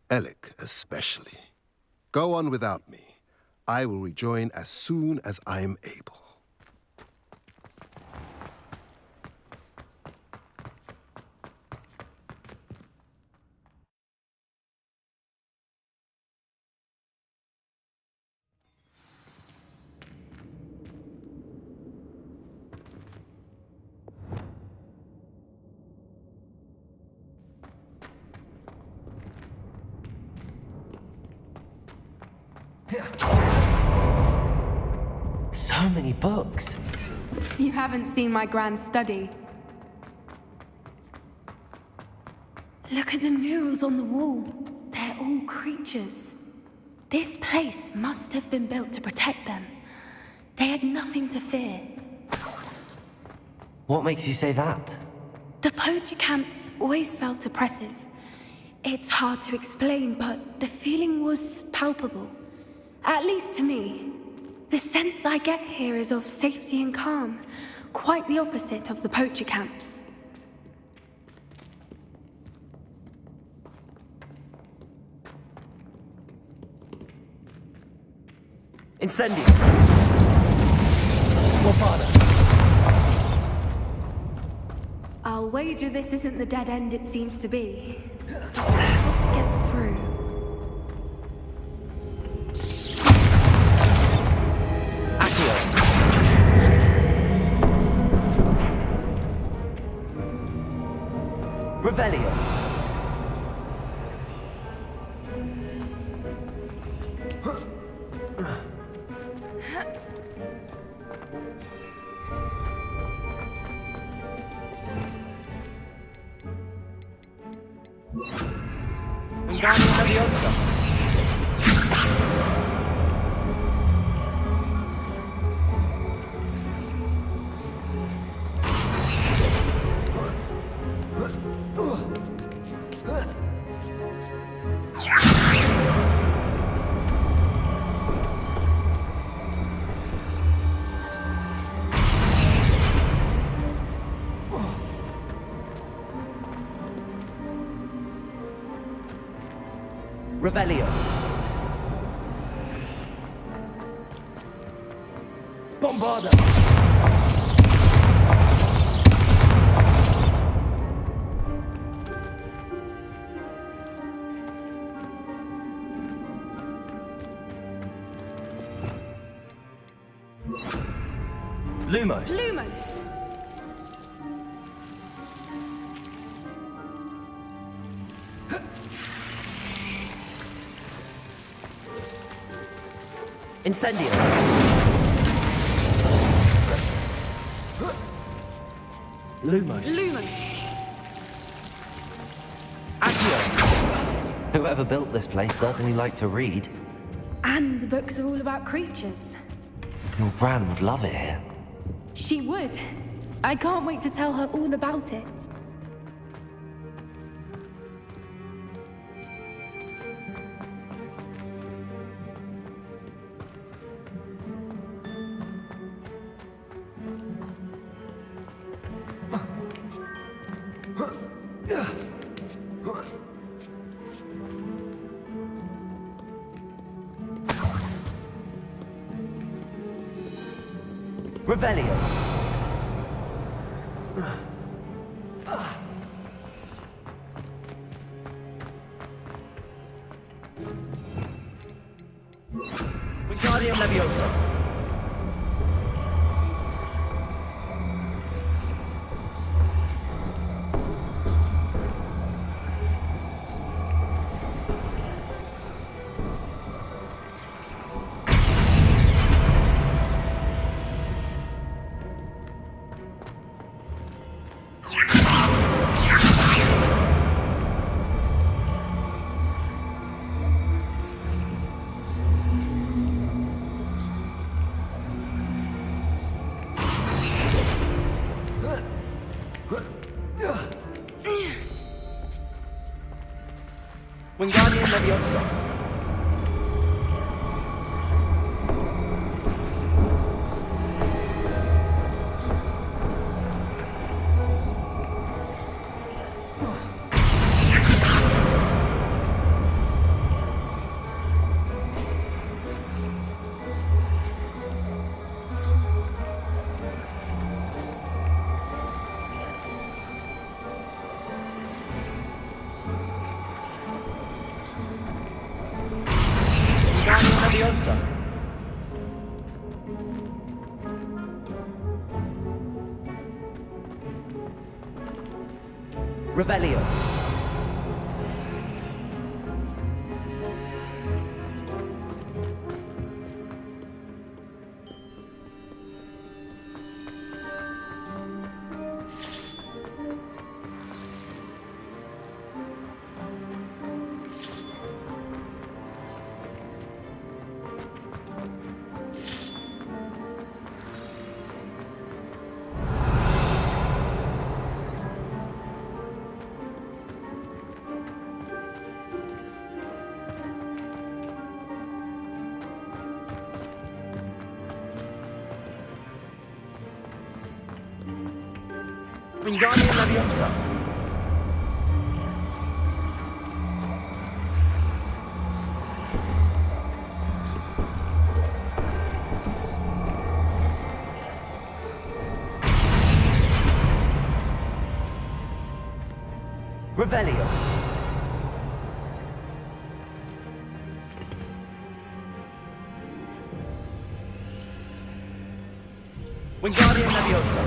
Alec especially. Go on without me. I will rejoin as soon as I'm able. So many books. You haven't seen my grand study. Look at the murals on the wall. They're all creatures. This place must have been built to protect them. They had nothing to fear. What makes you say that? The poacher camps always felt oppressive. It's hard to explain, but the feeling was palpable. At least to me. The sense I get here is of safety and calm. Quite the opposite of the poacher camps. Incendio! Bombarda! I'll wager this isn't the dead end it seems to be. How to get through? Revelio. Wingardium Leviosa. Revelio. Bombarda. Lumos. Lumos! Incendio. Lumos. Lumos! Accio. Whoever built this place certainly liked to read. And the books are all about creatures. Your gran would love it here. She would. I can't wait to tell her all about it. Revelio. Wingardium Leviosa. Wingardium Leviosa. Leviosa. Revelio. Wingardium Leviosa. Revelio. Wingardium Leviosa.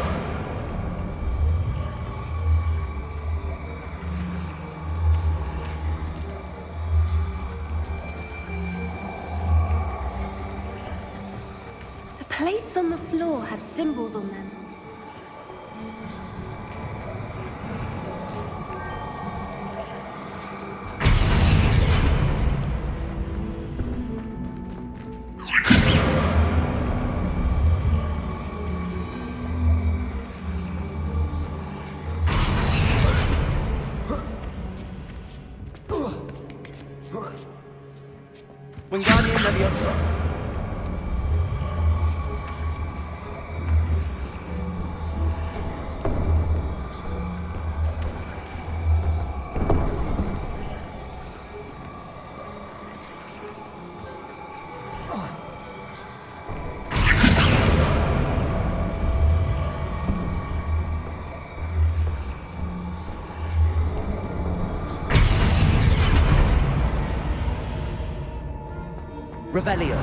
The plates on the floor have symbols on them. Wingardium Leviosa. Revelio.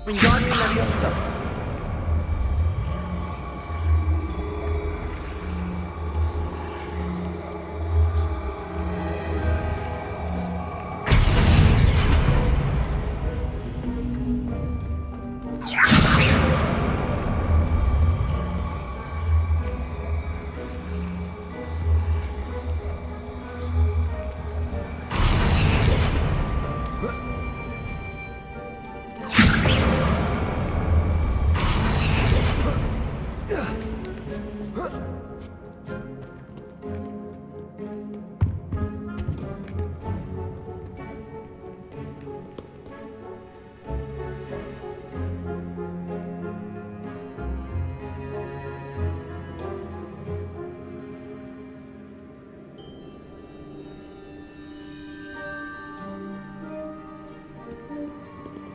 Wingardium Leviosa.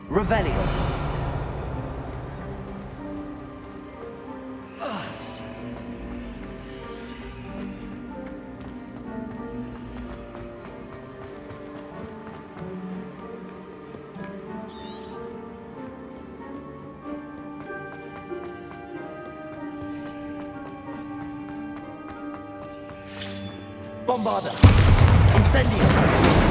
Revelio. Bombarda. Incendio.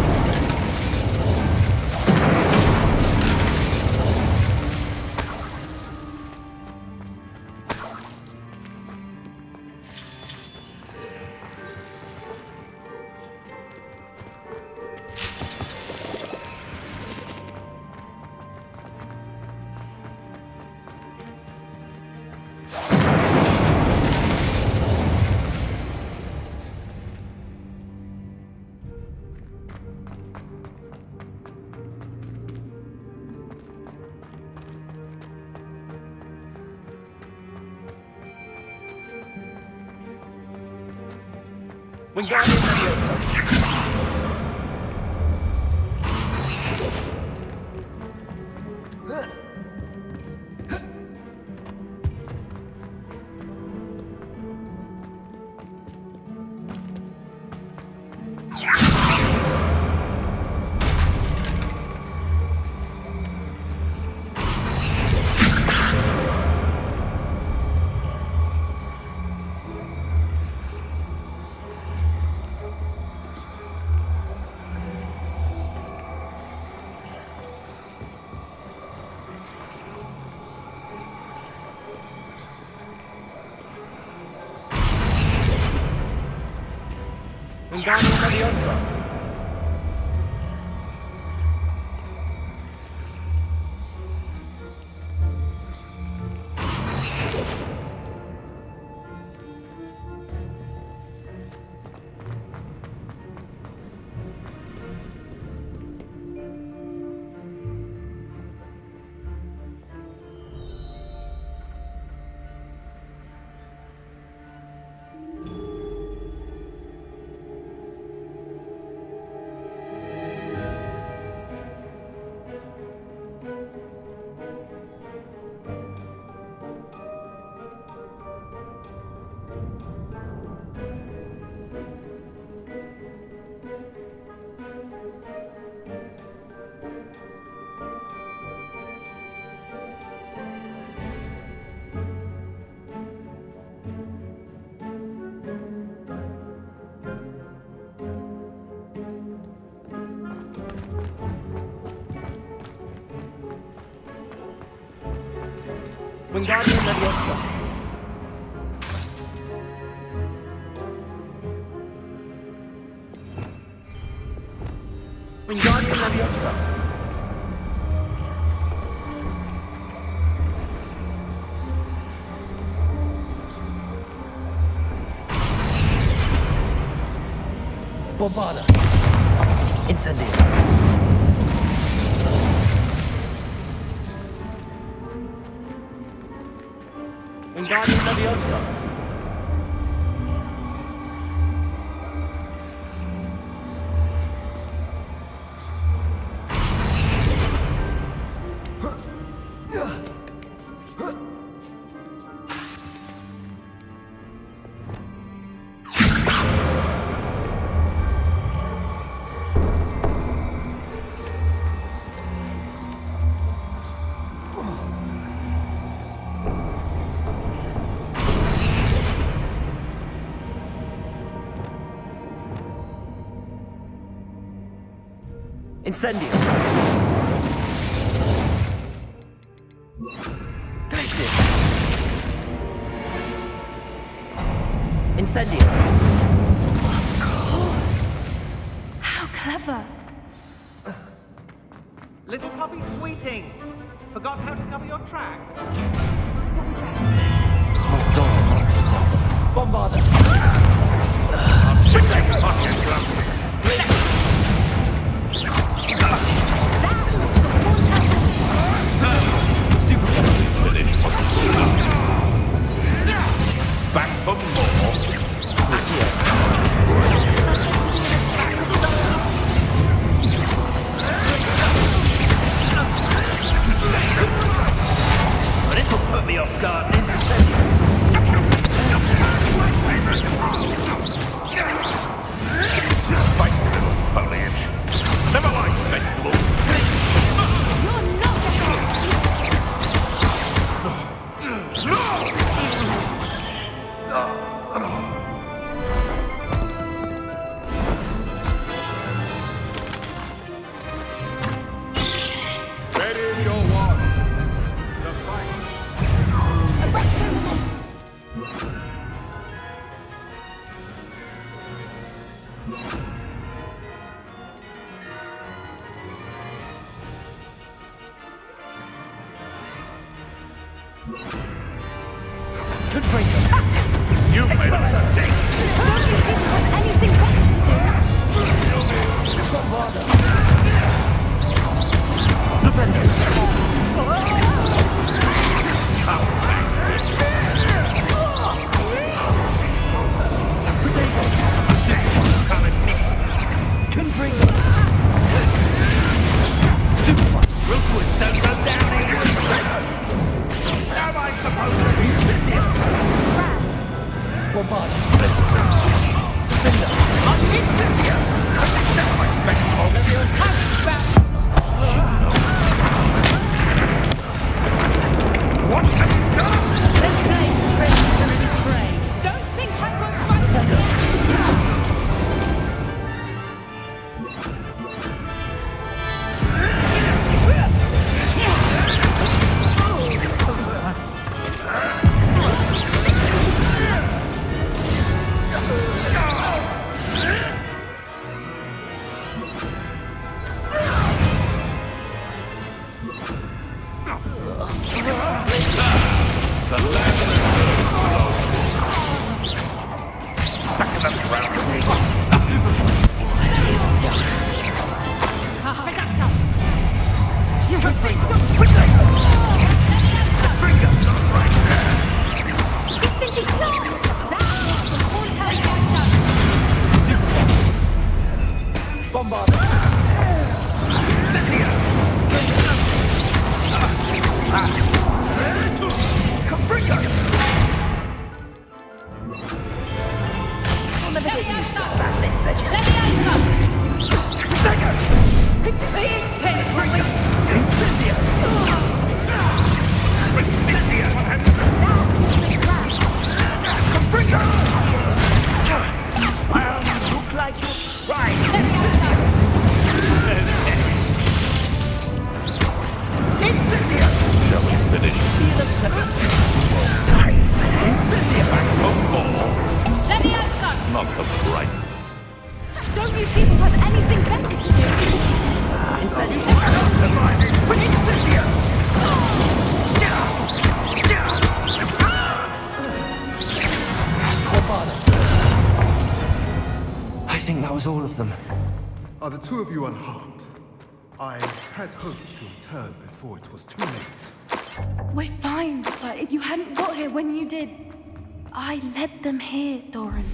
Wingardium Leviosa. Wingardium Leviosa. Wingardium Leviosa. Wingardium Leviosa. Bombarda. Incendio. Wingardium Leviosa. Incendio. Glacier. Incendio. Of course. How clever. Little puppy sweeting. Forgot how to cover your track? Bombarda. Back for more. But this will put me off guard. Feisty little foliage. Never mind vegetables. Ready your wands. The fight. You made a mistake. Don't you think you have anything better to do? Bombarda. What have you done? Don't think I won't fight again. Incendio! was all of them. Are the two of you unharmed? I had hoped to return before it was too late. We're fine, but if you hadn't got here when you did, I led them here, Doran.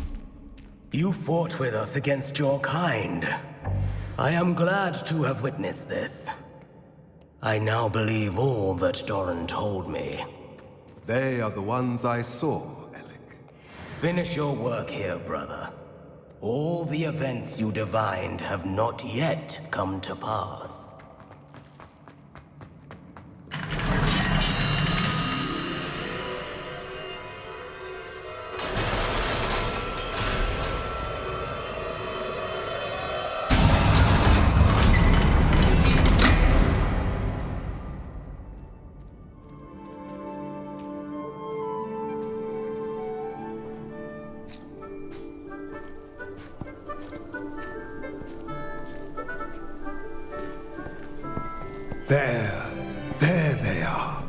You fought with us against your kind. I am glad to have witnessed this. I now believe all that Doran told me. They are the ones I saw, Alec. Finish your work here, brother. All the events you divined have not yet come to pass. There they are.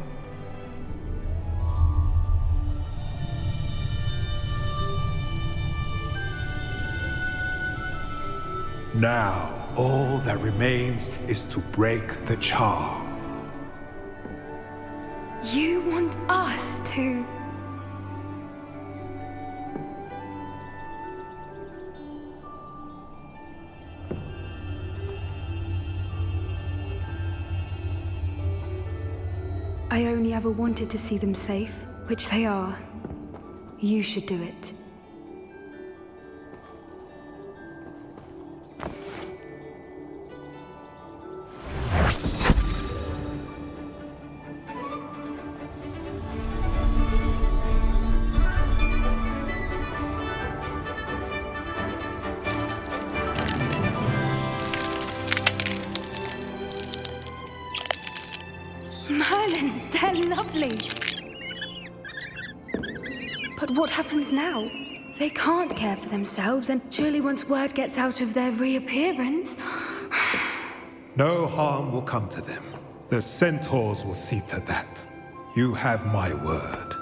Now, all that remains is to break the charm. You want us to... I only ever wanted to see them safe, which they are. You should do it. Merlin, they're lovely. But what happens now? They can't care for themselves, and surely once word gets out of their reappearance... No harm will come to them. The centaurs will see to that. You have my word.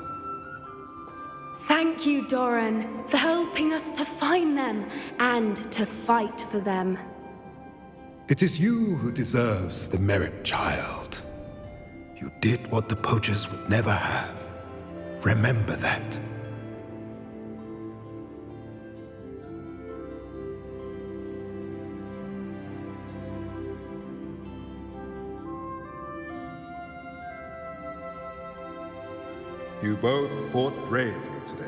Thank you, Doran, for helping us to find them and to fight for them. It is you who deserves the merit, child. You did what the poachers would never have. Remember that. You both fought bravely today.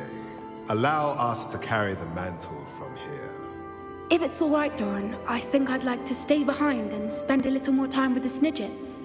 Allow us to carry the mantle from here. If it's all right, Doran, I think I'd like to stay behind and spend a little more time with the Snidgets.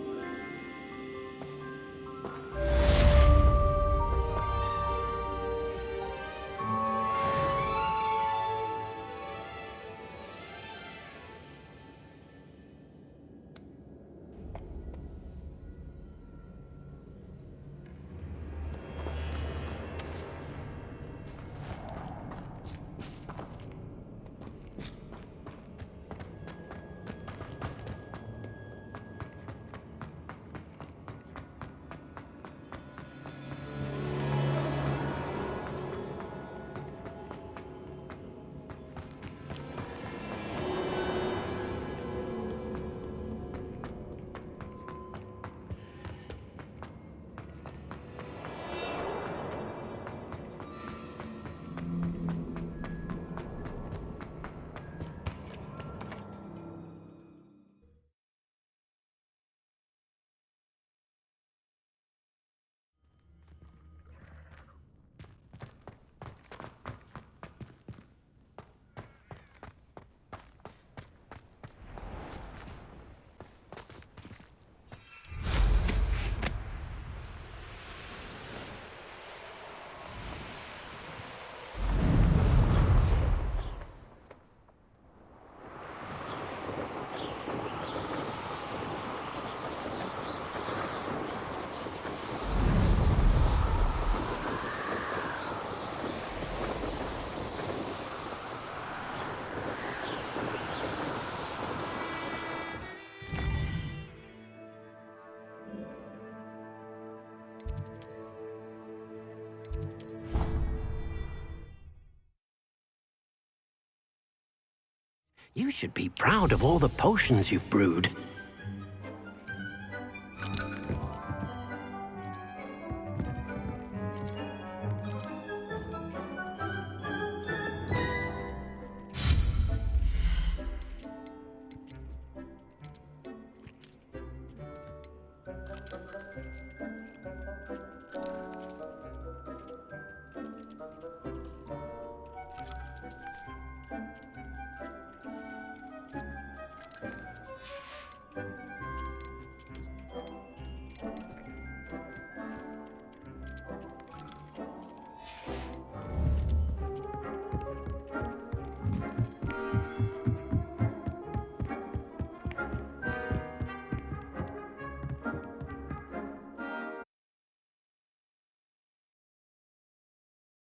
You should be proud of all the potions you've brewed.